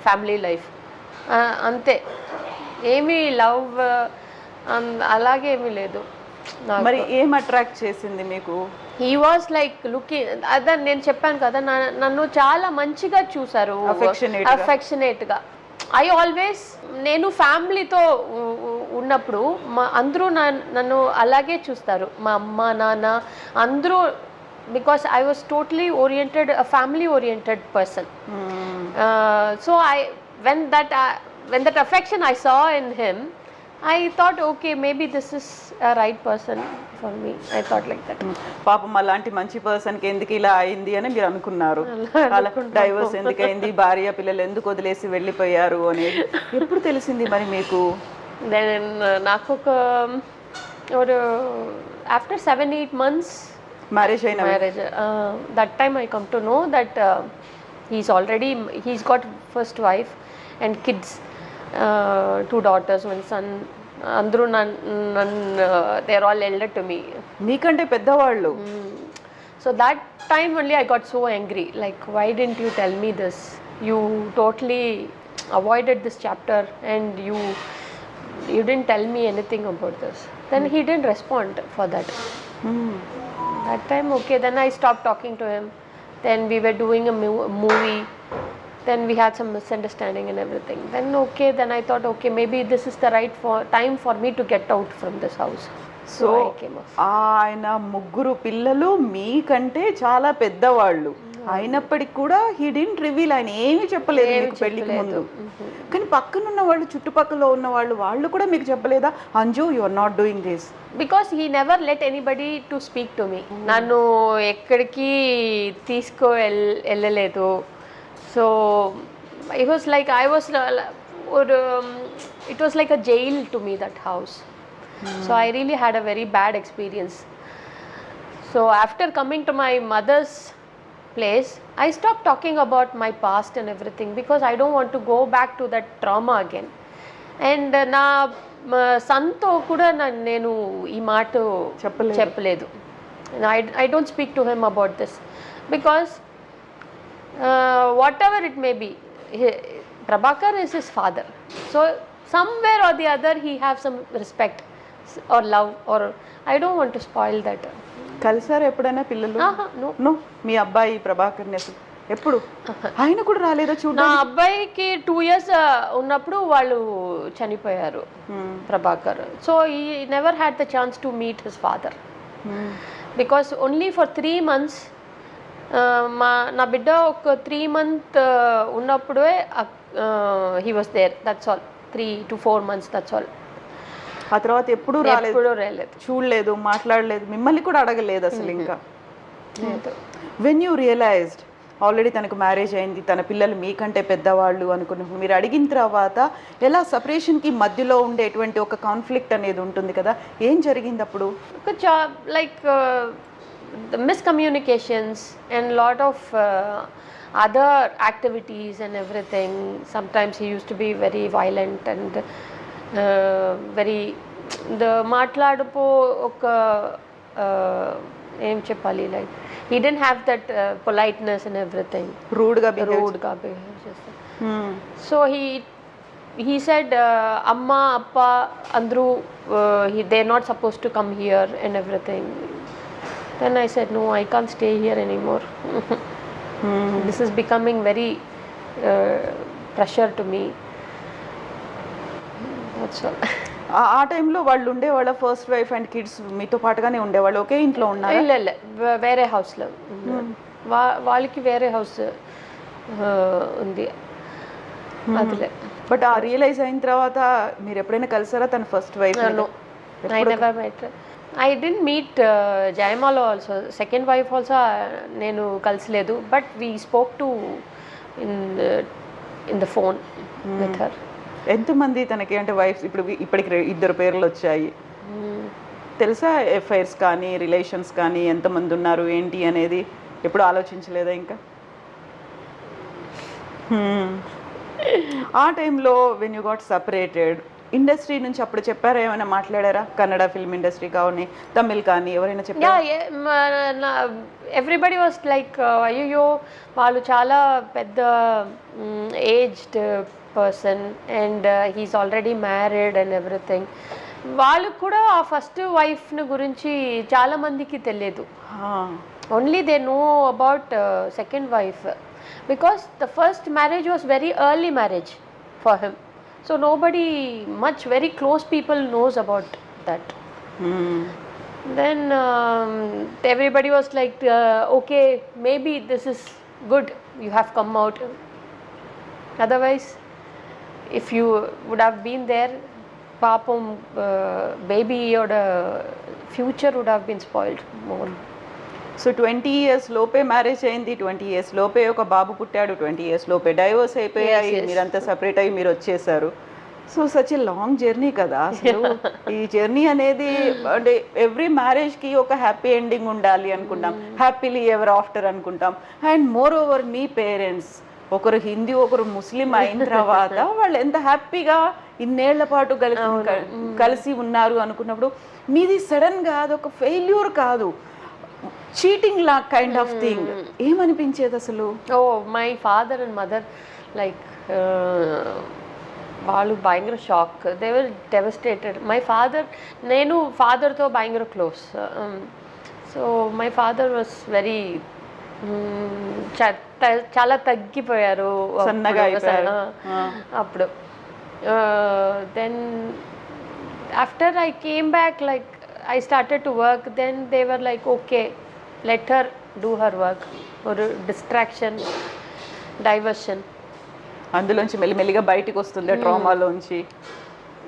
family life, అంతే. ఏమీ లవ్ అలాగే ఏమీ లేదు. మరి ఏం అట్రాక్ట్ చేసింది మీకు? హీ వాజ్ లైక్ లుకింగ్, అదే నేను చెప్పాను కదా, నన్ను చాలా మంచిగా చూసారు, అఫెక్షనేట్గా. ఐ ఆల్వేస్, నేను ఫ్యామిలీతో ఉన్నప్పుడు అందరూ నన్ను అలాగే చూస్తారు, మా అమ్మ నాన్న అందరూ, because I was totally oriented, family oriented person. So when that affection I saw in him, I thought okay, maybe this is a right person for me. I thought like that. పాపం అలాంటి మంచి పర్సన్కి ఎందుకు ఇలా అయింది అని మీరు అనుకున్నారు. అలా డైవర్స్ ఎందుకు అయింది, భార్య పిల్లలు ఎందుకు వదిలేసి వెళ్ళిపోయారు అనేది ఎప్పుడు తెలిసింది మరి మీకు? దెన్ నాకు ఒక ఆఫ్టర్ 7-8 months మ్యారేజ్ అయిన that time I come to know that he's got first wife and kids, 2 daughters, 1 son. అందరూ they are all elder to me, మీకంటే పెద్దవాళ్ళు. So that time only I got so angry, like why didn't you tell me this, you totally avoided this chapter and you didn't tell me anything about this. Then he didn't respond for that. That time okay, then I stopped talking to him. Then we were doing a movie. Then we had some misunderstanding and everything. Then okay, then I thought okay, maybe this is the right time for me to get out from this house. So I came off. ఆయన ముగ్గురు పిల్లలు మీకంటే చాలా పెద్దవాళ్ళు అయినప్పటికీ కూడా he didn't reveal, ఆయన ఏమీ చెప్పలేదు మీకు పెళ్లికి ముందు. కానీ పక్కనున్న వాళ్ళు, చుట్టుపక్కల ఉన్న వాళ్ళు కూడా మీకు చెప్పలేదా, Anju you are not doing this? Because he never let anybody to speak to me. నన్ను ఎక్కడికి వెళ్ళలేదు. So it was like I was it was like a jail to me, that house. So I really had a very bad experience. So after coming to my mother's place, I stopped talking about my past and everything because I don't want to go back to that trauma again. And na son to kuda nenu ee మాట చెప్పలేదు. I don't speak to him about this because whatever it may be, Prabhakar is his father. So somewhere or the other he have some respect or love, or I don't want to spoil that. కలిసారు ఎప్పుడైనా పిల్లలు? No. మీ అబ్బాయి ప్రభాకర్ని అసలు ఎప్పుడు ఆయన కూడా రాలేదా చూడండి? నా అబ్బాయికి 2 years ఉన్నప్పుడు వాళ్ళు చనిపోయారు, Prabhakar. So he never had the chance to meet his father because only for 3 months నా బిడ్డ ఒక 3 month ఉన్నప్పుడే he was there, that's all. 3 to 4 months, that's all. ఆ తర్వాత ఎప్పుడు రాలేదు, చూడలేదు, మాట్లాడలేదు, మిమ్మల్ని కూడా అడగలేదు అసలు. ఇంకా వెన్ యూ రియలైజ్డ్ ఆల్రెడీ తనకు మ్యారేజ్ అయింది, తన పిల్లలు మీకంటే పెద్దవాళ్ళు అనుకున్నప్పుడు మీరు అడిగిన తర్వాత ఎలా సపరేషన్కి మధ్యలో ఉండేటువంటి ఒక కాన్ఫ్లిక్ట్ అనేది ఉంటుంది కదా, ఏం జరిగింది అప్పుడు? Like the miscommunications and lot of other activities and everything. Sometimes he used to be very violent and very the మాట్లాడుపో ఒక ఏం చెప్పాలి, like he didn't have that politeness and everything, రూడ్గా రూడ్గా బిహేవ్ చేస్తాడు. So he said amma appa andru they're not supposed to come here and everything. Then I said no, I can't stay here anymore. This is becoming very pressure to me. That's all. ఆ టైంలో వాళ్ళు ఉండేవాళ్ళ first wife and kids మీతో పాటుగానే ఉండేవాళ్ళు, ఒకే ఇంట్లో ఉన్నారు? ಇಲ್ಲ వేరే హౌస్లో వాళ్ళకి వేరే హౌస్ ఉంది అదిలే. బట్ ఆ రియలైజ్ అయిన తర్వాత మీరు ఎప్పుడైనా కలిసారా తన first wife? No, I never met her. I didn't meet Jayamala also. Second wife also నేను కలిసలేదు, but we spoke to in the phone with her. ఎంతమంది తనకి అంటే వైఫ్స్ ఇప్పటికి 2 పేర్లు వచ్చాయి తెలుసా? ఎఫ్ఐఆర్స్ కానీ రిలేషన్స్ కానీ ఎంతమంది ఉన్నారు ఏంటి అనేది ఎప్పుడు ఆలోచించలేదా ఇంకా? ఆ టైంలో when you got separated, industry నుంచి అప్పుడు చెప్పారా, ఏమైనా మాట్లాడారా? కన్నడ ఫిల్మ్ ఇండస్ట్రీ కానీ తమిళ్ కానీ ఎవరైనా చెప్పారా? ఎవ్రీబడి వాస్ లైక్ అయ్యో వాళ్ళు చాలా పెద్ద aged person and he's already married and everything. వాళ్ళకు కూడా ఆ ఫస్ట్ వైఫ్ని గురించి చాలా మందికి తెలియదు. Only they know about second wife, because the first marriage was very early marriage for him, so nobody much very close people knows about that. Then everybody was like okay, maybe this is good, you have come out, otherwise if you would have been there, papam baby or future would have been spoiled more. So 20 years లోపే marriage అయింది, 20 years లోపే ఒక బాబు పుట్టాడు, 20 years లోపే divorce అయిపోయాయి, మీరంతా separate అయ్యి మీరు వచ్చేసారు. So such a long journey కదా అసలు. ఈ జర్నీ అనేది అంటే ఎవ్రీ మ్యారేజ్కి ఒక హ్యాపీ ఎండింగ్ ఉండాలి అనుకుంటాం, హ్యాపీలీ ఎవర్ ఆఫ్టర్ అనుకుంటాం. And more over me parents ఒకరు హిందూ ఒకరు ముస్లిం అయిన తర్వాత వాళ్ళు ఎంత హ్యాపీగా ఇన్నేళ్ల పాటు కలిసి ఉన్నారు అనుకున్నప్పుడు మీది సడన్గా అదొక ఫెయిల్యూర్ కాదు, చీటింగ్ లా కైండ్ ఆఫ్ థింగ్, ఏమనిపించేది అసలు? My father and mother like వాళ్ళు భయంకర shock, they were devastated. My father, నేను ఫాదర్తో భయంకర close, so my father was very చాలా తగ్గిపోయారు అప్పుడు. Then after I came back like I started to work, then they were like okay, let her do her work, or distraction, diversion. అందులోంచి మెల్లిమెల్లిగా బయటికి వస్తుంది ట్రామాలోంచి.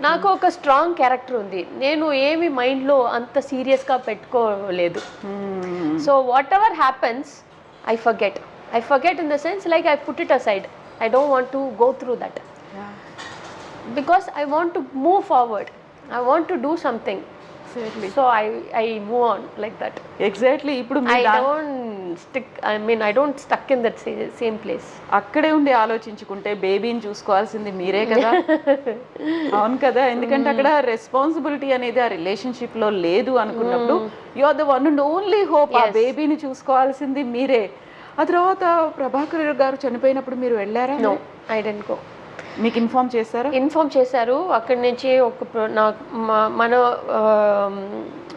నాకు ఒక స్ట్రాంగ్ క్యారెక్టర్ ఉంది, నేను ఏమి మైండ్లో అంత సీరియస్గా పెట్టుకోలేదు. So what ever happens I forget in the sense like I put it aside. I don't want to go through that, because I want to move forward, I want to do something. Exactly. So I move on like that. Exactly. ఇప్పుడు I don't stuck in that same place. అక్కడే ఉండి ఆలోచించుకుంటే బేబీని చూసుకోవాల్సింది మీరే కదా. అవును కదా, ఎందుకంటే అక్కడ రెస్పాన్సిబిలిటీ అనేది ఆ రిలేషన్షిప్ లో లేదు అనుకున్నప్పుడు you are the one and only hope, ఆ బేబీని చూసుకోవాల్సింది మీరే. ఆ తర్వాత ప్రభాకర్ గారు చనిపోయినప్పుడు మీరు వెళ్ళారా? No, I didn't go. మీకు ఇన్ఫార్మ్ చేశారు? అక్కడి నుంచి మన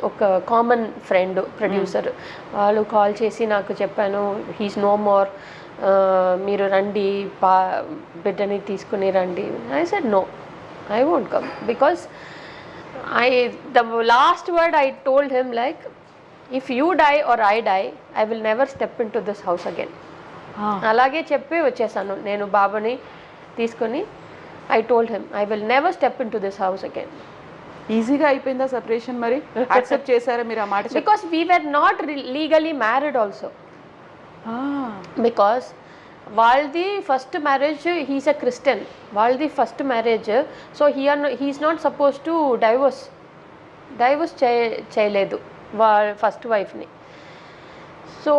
ఒక కామన్ ఫ్రెండ్ ప్రొడ్యూసర్ వాళ్ళు కాల్ చేసి నాకు చెప్పాను, హీస్ నో మోర్, మీరు రండి, బిడ్డని తీసుకుని రండి. I said no, I won't come, because the last word I told him like, if you die or I die, I will never step in to this house again. అలాగే చెప్పి వచ్చేసాను నేను బాబుని తీసుకొని. I told him I will never step in to this house again. ఈజీగా అయిపోయిందా separation? మరి accept చేశారా మీరు ఆ మాట? Because we were not legally married also, because వాళ్ళది first marriage, he's a Christian, వాళ్ళది first marriage. So he's not suppose to divorce చేయలేదు వాళ్ళ ఫస్ట్ వైఫ్ని. సో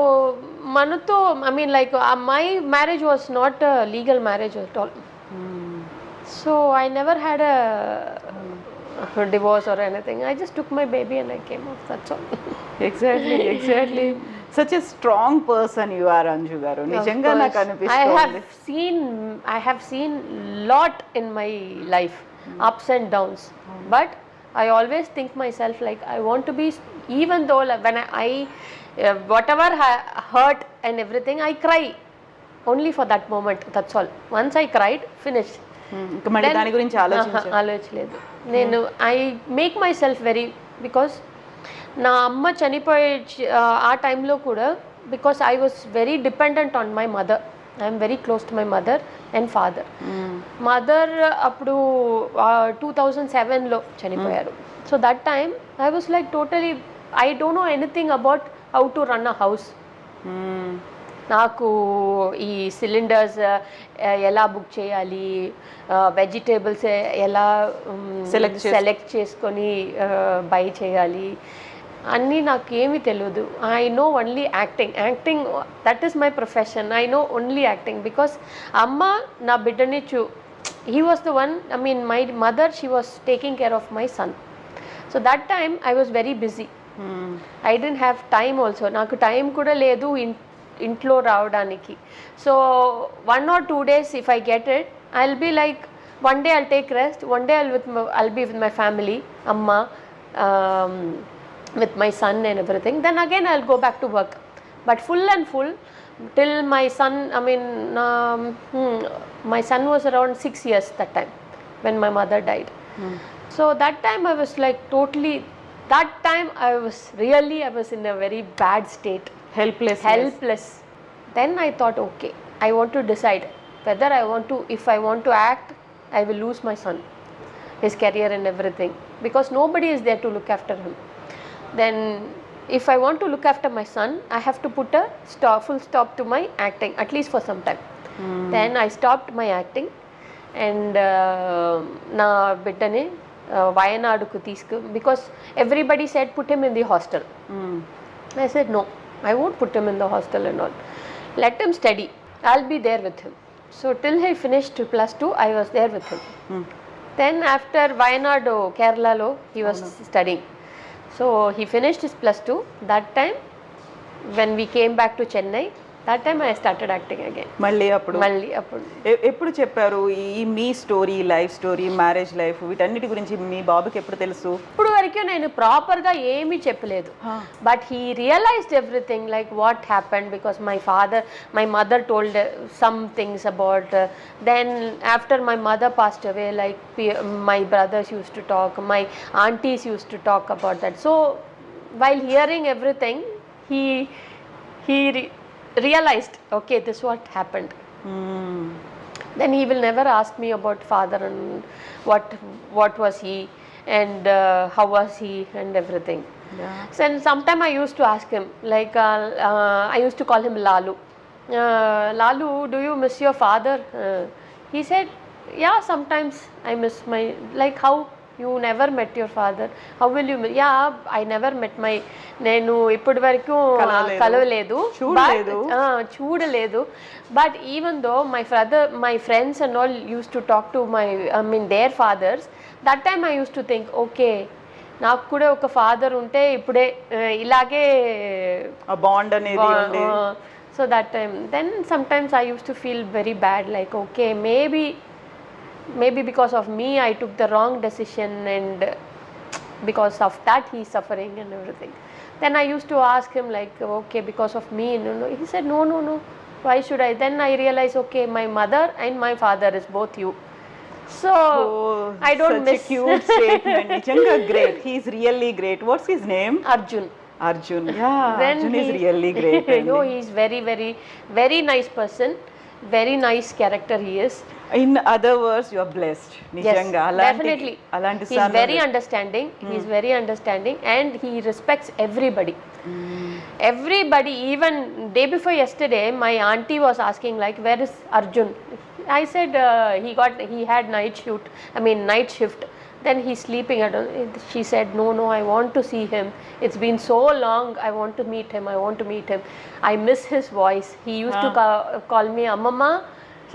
మనతో I mean like my marriage was not legal marriage at all. So I never had divorce or anything. I just took my baby and I came off. That's all. Exactly such a strong person you are Anju garu. నిజంగా నాకు అనిపిస్తుంది. I have seen lot in my life, ups and downs. But I always think myself like I want to be, even though like when I whatever hurt and everything, I cry only for that moment. That's all. Once I cried, finished. ఇంకా మళ్ళీ దాని గురించి ఆలోచించలేదు నేను. I make my self very, because నా అమ్మ చనిపోయే ఆ టైంలో కూడా, because I was very dependent on my mother. I'm very close to my mother and father. Mother అప్పుడు 2007లో చనిపోయారు. So that time I was like totally, I don't know anything about how to run a house. నాకు ఈ cylinders ఎలా book చేయాలి, vegetables ఎలా select చేసుకొని by చేయాలి అన్నీ నాకేమీ తెలియదు. I know only acting that is my profession. I know only acting because అమ్మ నా బిడ్డని he was the one, I mean my mother, she was taking care of my son. So that time I was very busy. I don't have time also. నాకు time కూడా లేదు ఇంట్లో రావడానికి. So 1 or 2 days if I get it, I'll be like, one day I'll take rest, one day I'll be with my family, amma, with my son and everything. Then again I'll go back to work. But full and full till my son, I mean my son was around 6 years that time when my mother died. So that time I was like totally, that time I was in a very bad state. Helpless. Then I thought, okay, I want to decide whether if I want to act, I will lose my son, his career and everything, because nobody is there to look after him. Then if I want to look after my son, I have to put a full stop to my acting, at least for some time. Then I stopped my acting and na biddane Vayanaduku teesku, because everybody said put him in the hostel. I said no, I won't put him in the hostel and all. Let him study. I'll be there with him. So till he finished +2, I was there with him. Then after Wayanadu, Kerala lo, he was studying. So he finished his +2. That time, when we came back to Chennai, that time I started acting again. మళ్ళీ అప్పుడు ఎప్పుడు చెప్పారు ఈ మీ story, life story, marriage life, వీటన్నిటి గురించి మీ బాబుకి ఎప్పుడు తెలుసు? ఇప్పుడు వరకు నేను ప్రాపర్గా ఏమీ చెప్పలేదు. But he realized everything like what happened, because my mother told some things about. Then after my mother passed away, like my brothers use to talk, my aunties use to talk about that. So while hearing everything, he realized, okay, this what happened. Then he will never ask me about father and what was he and how was he and everything. So and sometime I used to ask him, like I used to call him Lalu. Lalu, do you miss your father? He said, yeah, sometimes I miss my, like, how you never met your father, how will you yeah, I never met my, నేను ఇప్పటి వరకు కలవలేదు, చూడలేదు. But even though my friends and all used to talk to their fathers, that time I used to think, okay, నాకు కూడా ఒక father ఉంటే ఇప్పుడే ఇలాగే బాండ్ అనేది ఉంది. So that time, then sometimes I used to feel very bad, like, okay, maybe because of me I took the wrong decision and because of that he's suffering and everything. Then I used to ask him, like, okay, because of me, no. He said, no, why should I? Then I realized, okay, my mother and my father is both you. So I don't miss. Such a cute statement. Nichanga great. He's really great. What's his name? Arjun. Yeah, then Arjun is really great. No, he's very, very, very nice person. Very nice character he is. In other words, you are blessed. Nijanga. Yes, definitely. He's very understanding. He's very understanding and he respects everybody. Everybody. Even day before yesterday, my auntie was asking, like, where is Arjun? I said he had night shift. Then he's sleeping. She said, no, I want to see him. It's been so long. I want to meet him. I miss his voice. He used to call me Amma.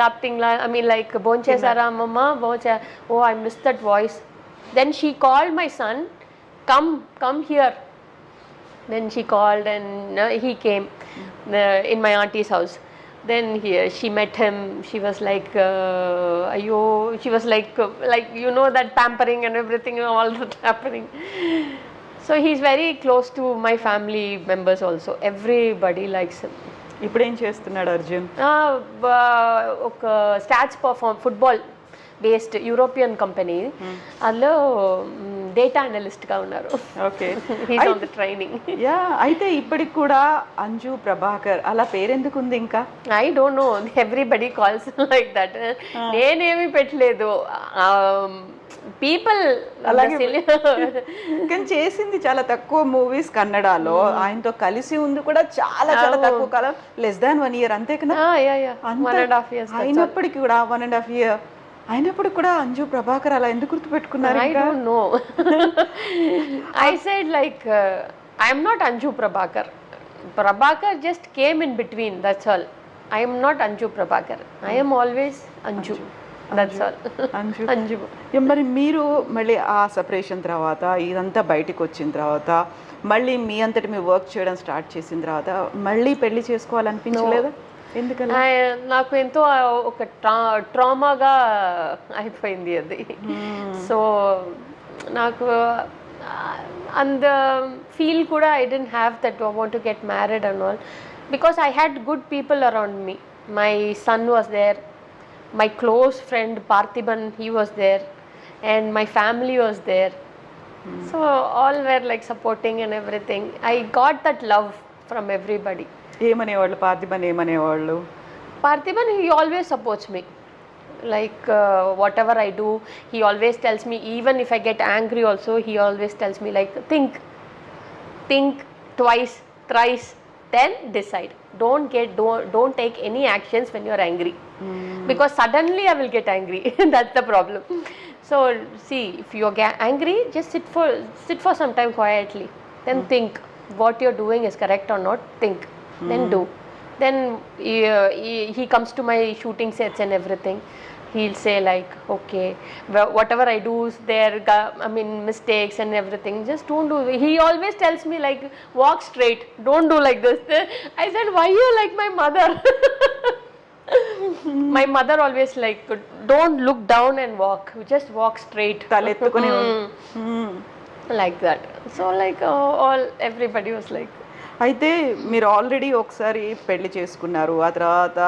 Something like, like, bonche sara Amma, bonche. Oh, I miss that voice. Then she called my son, come here. Then she called and he came in my auntie's house. Then she met him. She was like, ayo, she was like that pampering and everything, all that happening. So he's very close to my family members also. Everybody likes him. ఇప్పుడు ఏం చేస్తున్నాడు అర్జున్? ఒక stats football based European company, అందులో data అనలిస్ట్గా ఉన్నారు. Okay, he's on the training. Yeah, అయితే ఇప్పటికి కూడా అంజు ప్రభాకర్ అలా పేరెందుకు ఉంది ఇంకా? I don't no, everybody calls like that. నేనేమి పెట్టలేదు, పీపుల్ అలాగే. కానీ చేసింది చాలా తక్కువ మూవీస్ కన్నడలో, ఆయనతో కలిసి ఉంది కూడా చాలా చాలా తక్కువ కాలం, లెస్ దాన్ 1 year అంతే కదా. 1.5 years అయినప్పటికీ కూడా 1.5 year అయినప్పుడు కూడా అంజు ప్రభాకర్ అలా ఎందుకు గుర్తుపెట్టుకున్నారు? I don't know. I said like I am not Anju Prabhakar. Prabhakar just came in between, that's all. I am not Anju Prabhakar. I am always Anju. That's all. Anju. మరి మీరు మళ్ళీ ఆ సెపరేషన్ తర్వాత ఇదంతా బయటికి వచ్చిన తర్వాత మళ్ళీ మీ అంతటి మీ వర్క్ చేయడం స్టార్ట్ చేసిన తర్వాత మళ్ళీ పెళ్లి చేసుకోవాలనిపించలేదా? ఎందుకని? నాకు ఎంతో ఒక ట్రామాగా అయిపోయింది అది. సో నాకు అండ్ ఫీల్ కూడా I don't have that I want to get married and all, because I had good people around me. My son was there, my close friend Parthiban, he was there, and my family was there. So all were like supporting and everything. I got that love from everybody. ఏమనేవాళ్ళు పార్థిబన్? ఏమనేవాళ్ళు? Parthiban, he always supports me. Like whatever I do, he always tells me, even if I get angry also, he always tells me like, think twice, thrice, then decide. Don't take any actions when you are angry. Because suddenly I will get angry. That's the problem. So see, if you are angry, just sit for some time quietly, then think what you're doing is correct or not. Think, then do. Then he comes to my shooting sets and everything. He'll say like, okay, whatever I do is there, mistakes and everything, just don't do. He always tells me like, walk straight, don't do like this. I said, why you like my mother? My mother always like, don't look down and walk, just walk straight. Like that. So like everybody was like. అయితే మీరు already ఒకసారి పెళ్లి చేసుకున్నారు, ఆ తర్వాత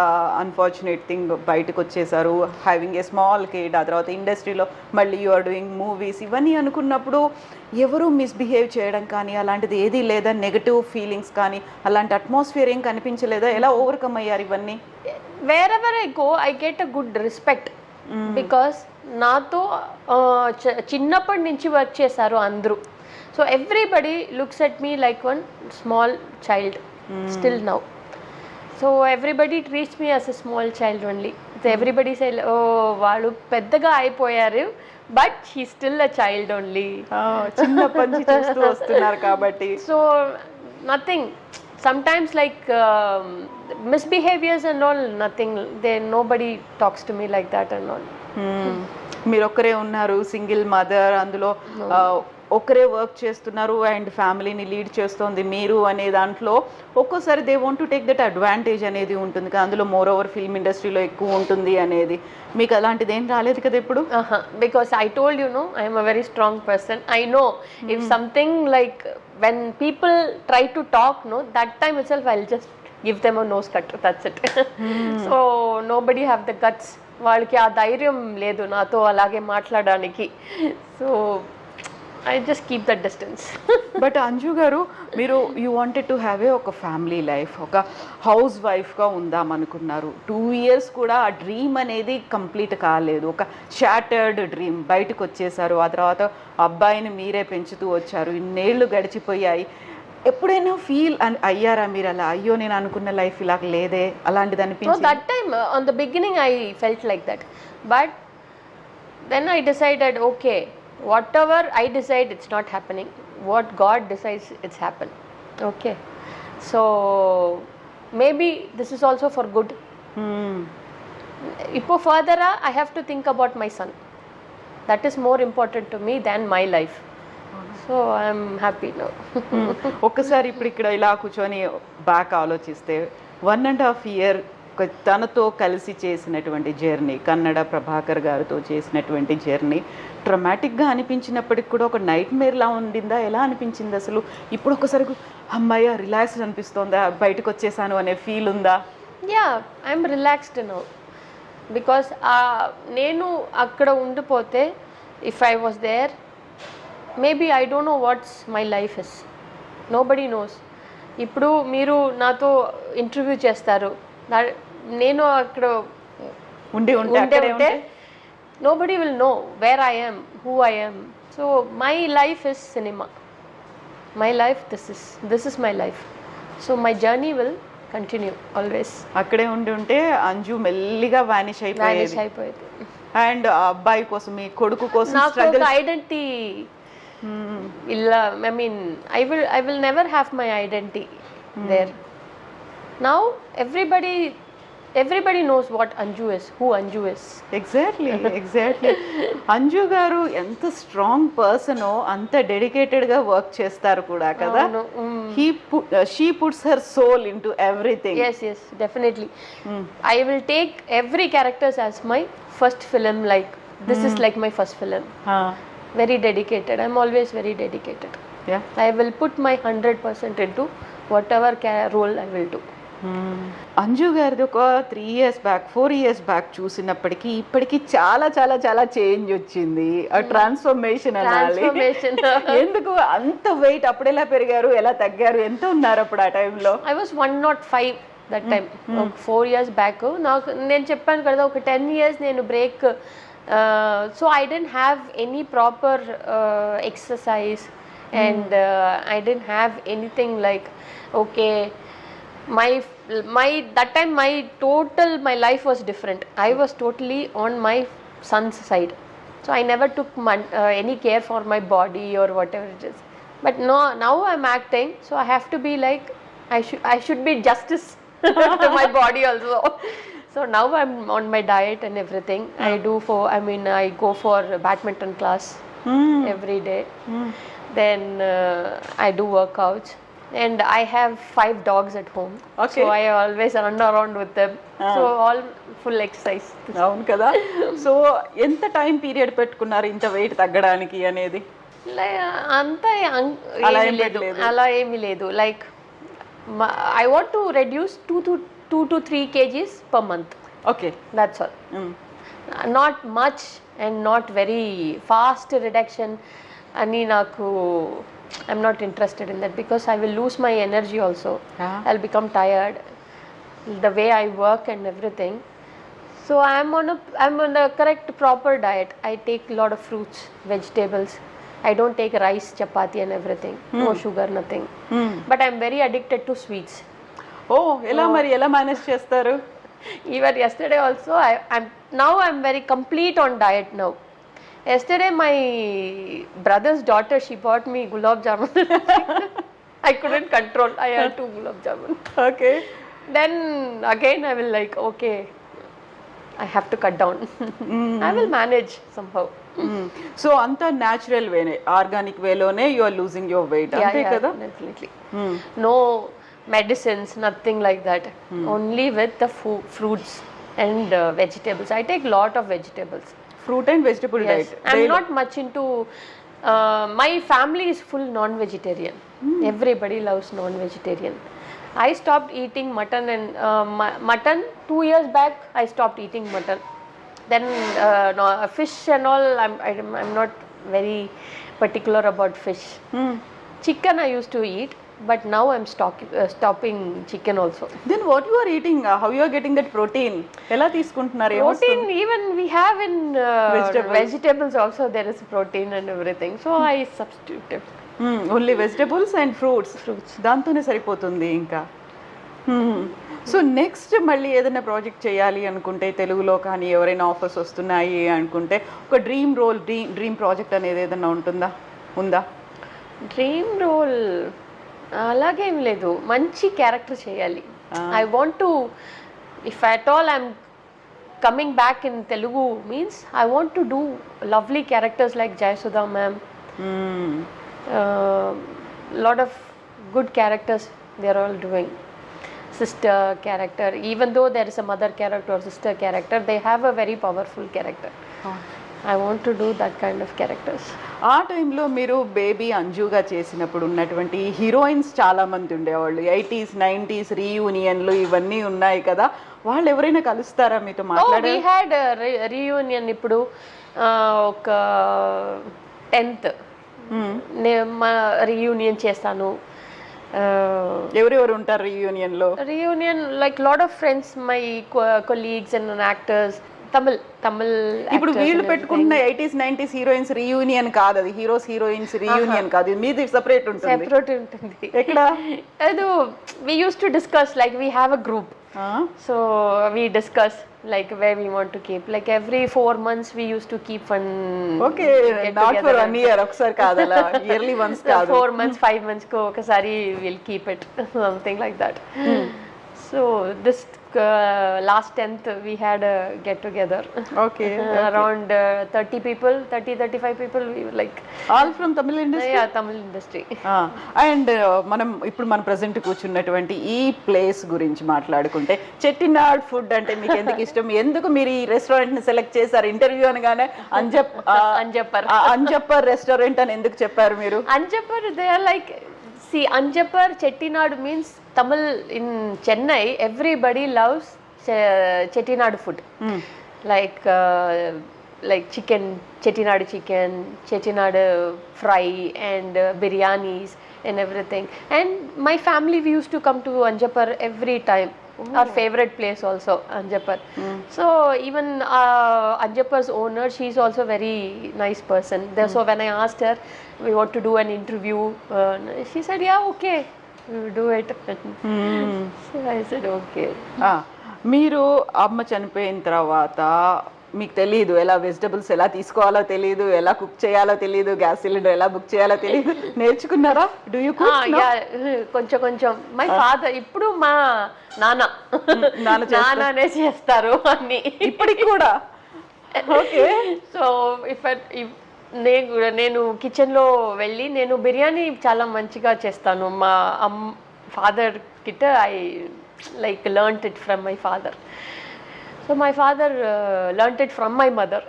unfortunate thing బయటకు వచ్చేసారు, having a small kid, ఆ తర్వాత ఇండస్ట్రీలో మళ్ళీ యు ఆర్ డూయింగ్ మూవీస్, ఇవన్నీ అనుకున్నప్పుడు ఎవరు మిస్బిహేవ్ చేయడం కానీ అలాంటిది ఏదీ లేదా? నెగటివ్ ఫీలింగ్స్ కానీ అలాంటి అట్మాస్ఫియర్ ఏం కనిపించలేదా? ఎలా ఓవర్కమ్ అయ్యారు ఇవన్నీ? Wherever I go, I get a good respect. Because నాతో చిన్నప్పటి నుంచి వర్క్ చేశారు అందరూ. So everybody looks at me like one small child still now. So everybody treats me as a small child only. So everybody say, oh, వాళ్ళు పెద్దగా అయిపోయారు, but he's still a child only. చిన్నప్పటి నుంచి చూస్తూ వస్తున్నారు కాబట్టి. So nothing. Sometimes like misbehaviors and all, nothing. Nobody talks to me like that and all. మీరు ఒక్కరే ఉన్నారు, సింగిల్ మదర్, అందులో ఒకరే వర్క్ చేస్తున్నారు అండ్ ఫ్యామిలీని లీడ్ చేస్తోంది మీరు అనే దాంట్లో ఒక్కోసారి they want to take that advantage అనేది ఉంటుంది కదా, అందులో మోర్ ఓవర్ ఫిల్మ్ ఇండస్ట్రీలో ఎక్కువ ఉంటుంది అనేది. మీకు అలాంటిది ఏం రాలేదు కదా ఇప్పుడు? Because I told you, no, I am a very strong person. I know if something like when people try to talk, no, that time itself I'll just give them a nose cut, that's it. So nobody have the guts. వాళ్ళకి ఆ ధైర్యం లేదు నాతో అలాగే మాట్లాడడానికి. So I just keep that distance. But Anju గారు, మీరు you wanted to have ఒక ఫ్యామిలీ లైఫ్, ఒక హౌస్ వైఫ్గా ఉందామనుకున్నారు. 2 years కూడా ఆ డ్రీమ్ అనేది కంప్లీట్ కాలేదు, ఒక షాటర్డ్ డ్రీమ్. బయటకు వచ్చేసారు, ఆ తర్వాత అబ్బాయిని మీరే పెంచుతూ వచ్చారు, ఇన్నేళ్ళు గడిచిపోయాయి. ఎప్పుడైనా ఫీల్ అయ్యారా మీరు అలా, అయ్యో నేను అనుకున్న లైఫ్ ఇలా లేదే అలాంటిది అనిపించింది? That time on the beginning I felt like that, but then I decided, okay, whatever I decide, it's not happening. What God decides, it's happen. Okay. So maybe this is also for good. Ipo further I have to think about my son. That is more important to me than my life. So I'm happy now. ఒక్కసారి ఇప్పుడు ఇక్కడ ఇలా కూర్చొని back ఆలోచిస్తే 1.5 year తనతో కలిసి చేసినటువంటి journey, Kannada Prabhakar గారితో చేసినటువంటి జర్నీ ట్రమాటిక్గా అనిపించినప్పటికి కూడా ఒక నైట్ మేర్లా ఉండిందా? ఎలా అనిపించింది అసలు? ఇప్పుడు ఒకసారి అమ్మాయి రిలాక్స్ అనిపిస్తుందా, బయటకు వచ్చేసాను అనే ఫీల్ ఉందా? Yeah, I'm relaxed now because నేను అక్కడ ఉండిపోతే if I was there maybe I don't know what's my life is. Nobody knows. ఇప్పుడు మీరు నాతో ఇంటర్వ్యూ చేస్తారు, నేను అక్కడ ఉంటే nobody will know where I am, who I am. So my life is cinema. My life, this is my life. So my journey will continue always. అక్కడే ఉంటే అంజు మెల్లిగా వానిష్ అయిపోయేది. అండ్ అబ్బాయి కోసం, మీ కొడుకు కోసం నాకు ఐడెంటిటీ ఇలా, I mean I will never have my identity there. Now everybody knows what Anju is, who Anju is. Exactly. Anju గారు ఎంత స్ట్రాంగ్ పర్సనో అంత డెడికేటెడ్గా వర్క్ చేస్తారు కూడా కదా. She puts her soul into everything. Yes, definitely. I will take every characters as my first film, like this is like my first film. Very dedicated. I'm always very dedicated. Yeah. I will put my 100% into whatever role I will do. Anju గారిది ఒక 3 years back 4 years back చూసినప్పటికీ ఇప్పటికీ చాలా చాలా చాలా change వచ్చింది. Transformation అనాలి. ఎందుకు అంత వెయిట్? అప్పుడు ఎలా పెరిగారు, ఎలా తగ్గారు, ఎంత ఉన్నారు అప్పుడు ఆ టైంలో? I was 105 that time. 4 years back నాకు నేను చెప్పాను కదా ఒక 10 years నేను break. So I didn't have any proper exercise and I didn't have anything like okay my that time my life was different. I was totally on my son's side, so I never took any care for my body or whatever it is. But now I'm acting, so I have to be like I should be justice to my body also. So now I'm on my diet and everything. I go for badminton class every day. Then I do workouts. And I have 5 dogs at home. Okay. So I always run around with them. So all full exercise. అవును కదా. So ఎంత time period పెట్టుకున్నారు ఇంత wait తగ్గడానికి అనేది? అంత అలా ఏమీ లేదు. Like I want to reduce 2 to 3 kgs per month. Okay. That's all. Not much and not very fast reduction. Ani naku I'm not interested in that because I will lose my energy also. I'll become tired the way I work and everything. So I'm on the correct proper diet. I take a lot of fruits, vegetables. I don't take rice, chapati and everything. No sugar, nothing. But I'm very addicted to sweets. ఎలా manage చేస్తారు? Even yesterday also I'm very complete on diet now. Yesterday my brother's daughter, she bought me gulab jamun. I couldn't control. I had 2 gulab jamun. Okay. Then again I will like okay, I have to cut down. I will manage somehow. So anta natural way ne, organic way lone you are losing your weight. Ante kada? Definitely. No medicines, nothing like that. Only with the fruits and vegetables. I take lot of vegetables. Fruit and vegetable diet. I'm not much into my family is full non-vegetarian. Everybody loves non-vegetarian. I stopped eating mutton and mutton 2 years back. I stopped eating mutton. Then fish and all. I'm not very particular about fish. Chicken I used to eat, but now I'm stopping chicken also. Then what you are eating? How you are getting that protein? Ela తీసుకుంటున్నారు? Protein even we have in vegetables also there is protein and everything. So I substituted. Only vegetables and fruits. దాంతోనే సరిపోతుంది ఇంకా. So next మళ్ళీ ఏదైనా project చేయాలి అనుకుంటే తెలుగులో కానీ ఎవరైనా ఆఫర్స్ వస్తున్నాయి అనుకుంటే ఒక డ్రీమ్ రోల్, డ్రీమ్ ప్రాజెక్ట్ అనేది ఏదైనా ఉందా? డ్రీమ్ రోల్ అలాగేం లేదు. మంచి క్యారెక్టర్ చేయాలి. I want to if at all I'm coming back in Telugu means I want to do lovely characters like Jayasudha ma'am. Lot of good characters they are all doing. Sister character, even though there is a mother character or sister character, they have a very powerful character. I want to do that kind of characters. ఆ టైంలో మీరు baby అంజుగా చేసినప్పుడు ఉన్నటువంటి heroines చాలా మంది ఉండేవాళ్ళు. 80s 90s రీయూనియన్లు ఇవన్నీ ఉన్నాయి కదా, వాళ్ళు ఎవరైనా కలుస్తారా మీతో మాట్లాడారు? We had a reunion ఇప్పుడు ఒక 10th రీయూనియన్ చేస్తాను. ఎవరెవరు ఉంటారు రీయూనియన్ లో? Reunion like lot of friends, my colleagues and actors. Tamil ఇప్పుడు వీళ్ళు పెట్టుకున్న 80s 90s హీరోయిన్స్ రీయూనియన్ కాదు, అది హీరోయిన్స్ రీయూనియన్ కాదు, మీది సెపరేట్ ఉంటుంది. ఎక్కడ? అది we used to discuss, like we have a group, so we discuss like where we want to keep, like every 4 months we used to keep one. Okay, not for 1 year, ఒకసారి కాదలా, yearly once కాదు, 4 months 5 months ko ఒకసారి we'll keep it, something like that. So this last 10th we had a get together. Okay. Around 35 people, we were like all from Tamil industry. Yeah, Tamil industry. And మనం ఇప్పుడు మన present కూర్చున్నటువంటి ఈ place గురించి మాట్లాడుకుంటే, Chettinad food అంటే మీకు ఎందుకు ఇష్టం? ఎందుకు మీరు ఈ రెస్టారెంట్ ని సెలెక్ట్ చేశారు? ఇంటర్వ్యూ అనగానే అంజప్పర్ రెస్టారెంట్ అని ఎందుకు చెప్పారు మీరు? Anjappar, they are like, see, Anjappar Chettinad means Tamil in Chennai. Everybody loves Chettinad food, like chicken, Chettinad chicken, Chettinad fry, and biryanis and everything. And my family, we used to come to Anjappar every time. Our favorite place also, Anjappar. So even Anjappar's owner, she's also very nice person. So when I asked her, we want to do an interview, she said, yeah, okay, we will do it. So I said, okay. మీరు అమ్మ చనిపోయిన తర్వాత మీకు తెలియదు, ఎలా vegetables ఎలా తీసుకోవాలో తెలియదు, ఎలా కుక్ చేయాలో తెలియదు, గ్యాస్ సిలిండర్ ఎలా బుక్ చేయాలో తెలియదు, నేర్చుకున్నారా? Do you cook? కొంచెం మై ఫాదర్, ఇప్పుడు మా నాన్ననే చేస్తారు అన్ని ఇప్పటికి కూడా. ఓకే. సో నేను కిచెన్లో వెళ్ళి నేను బిర్యానీ చాలా మంచిగా చేస్తాను. మా ఫాదర్ కిட்ட I like learnt it from my father. So my father learnt it from my mother.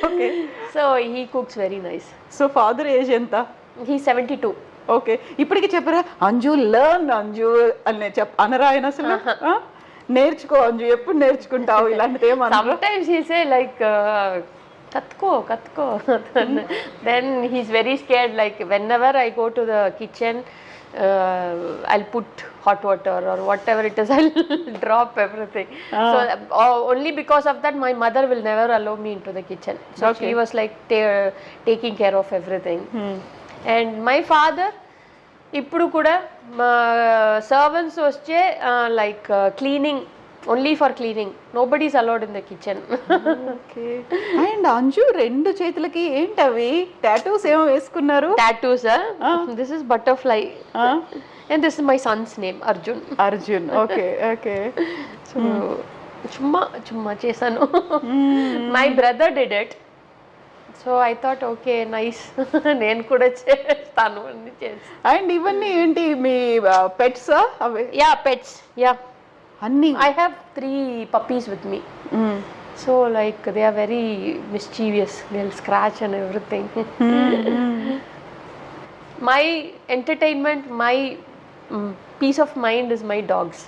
Okay. So he cooks very nice. So father age enta? He's 72. Okay. ఇప్పటికి చెప్పరా అంజు లర్న్ అంజు అని అనరా ఆయన అసలు? నేర్చుకో అంజు, ఎప్పుడు నేర్చుకుంటావు ఇలాంటిది ఏమన్నా? Sometimes he say like katko. Then he's very scared, like whenever I go to the kitchen, I'll put hot water or whatever it is, I'll drop everything. So only because of that my mother will never allow me into the kitchen. So she was like taking care of everything. And my father ఇప్పుడు కూడా servants వచ్చే like cleaning, only for cleaning, nobody is allowed in the kitchen. Okay. And Anju రెండు చేతులకి ఏంటవి tattoos ఏమో వేసుకున్నారు? Tattoos, this is butterfly, and this is my son's name, Arjun. Okay. So chumma chesanu. My brother did it, so I thought, okay, nice, నేను కూడా చేస్తాను అని చేసి. అండ్ ఇవన్నీ ఏంటి మీ పెట్స్? అవే? Yeah, pets, yeah. అన్ని. I have 3 puppies with me. So like they are very mischievous, they'll scratch and everything. My entertainment, my peace of mind is my dogs.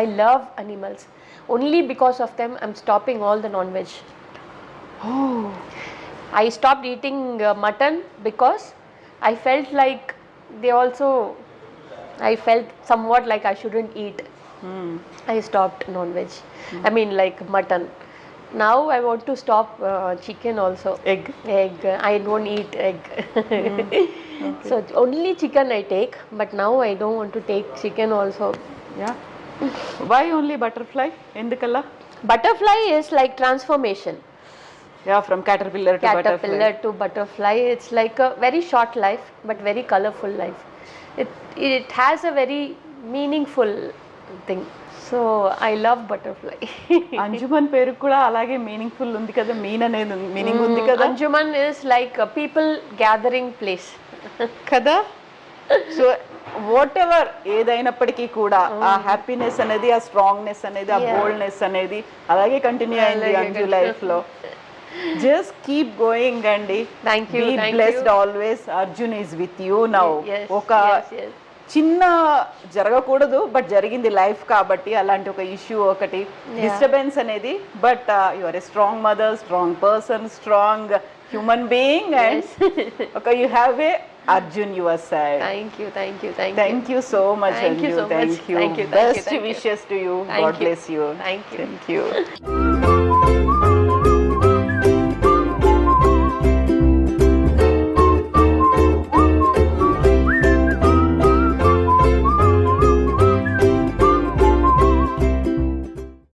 I love animals. Only because of them I'm stopping all the non-veg. I stopped eating mutton because I felt like I felt somewhat like I shouldn't eat. I stopped non-veg. I mean like mutton. Now I want to stop chicken also. Egg. I don't eat egg. So only chicken I take, but now I don't want to take chicken also. Yeah. Why only butterfly? Endukalla? Butterfly is like transformation. Yeah, from caterpillar to butterfly. It's like a very short life but very colorful life. It has a very meaningful thing. So I love butterfly. Anjuman పేరు కూడా అలాగే meaningful ఉంది కదా, అనేది meaning ఉంది కదా. Anjuman is like people gathering place కదా. So whatever ఏదైనప్పటికీ కూడా ఆ హ్యాపీనెస్ అనేది, ఆ స్ట్రాంగ్నెస్ అనేది, ఆ బోల్డ్నెస్ అనేది అలాగే కంటిన్యూ అయింది అంజు లైఫ్ లో. జస్ట్ కీప్ గోయింగ్ అండి. Be blessed always. Arjun is with you now. ఒక చిన్న జరగకూడదు బట్ జరిగింది లైఫ్ కాబట్టి, అలాంటి ఒక ఇష్యూ ఒకటి డిస్టర్బెన్స్ అనేది, but you are a strong mother, strong person, strong human being, and ఒక you have a Arjun your side. Thank you so much. Thank you. Best wishes to you. God bless you. Thank you.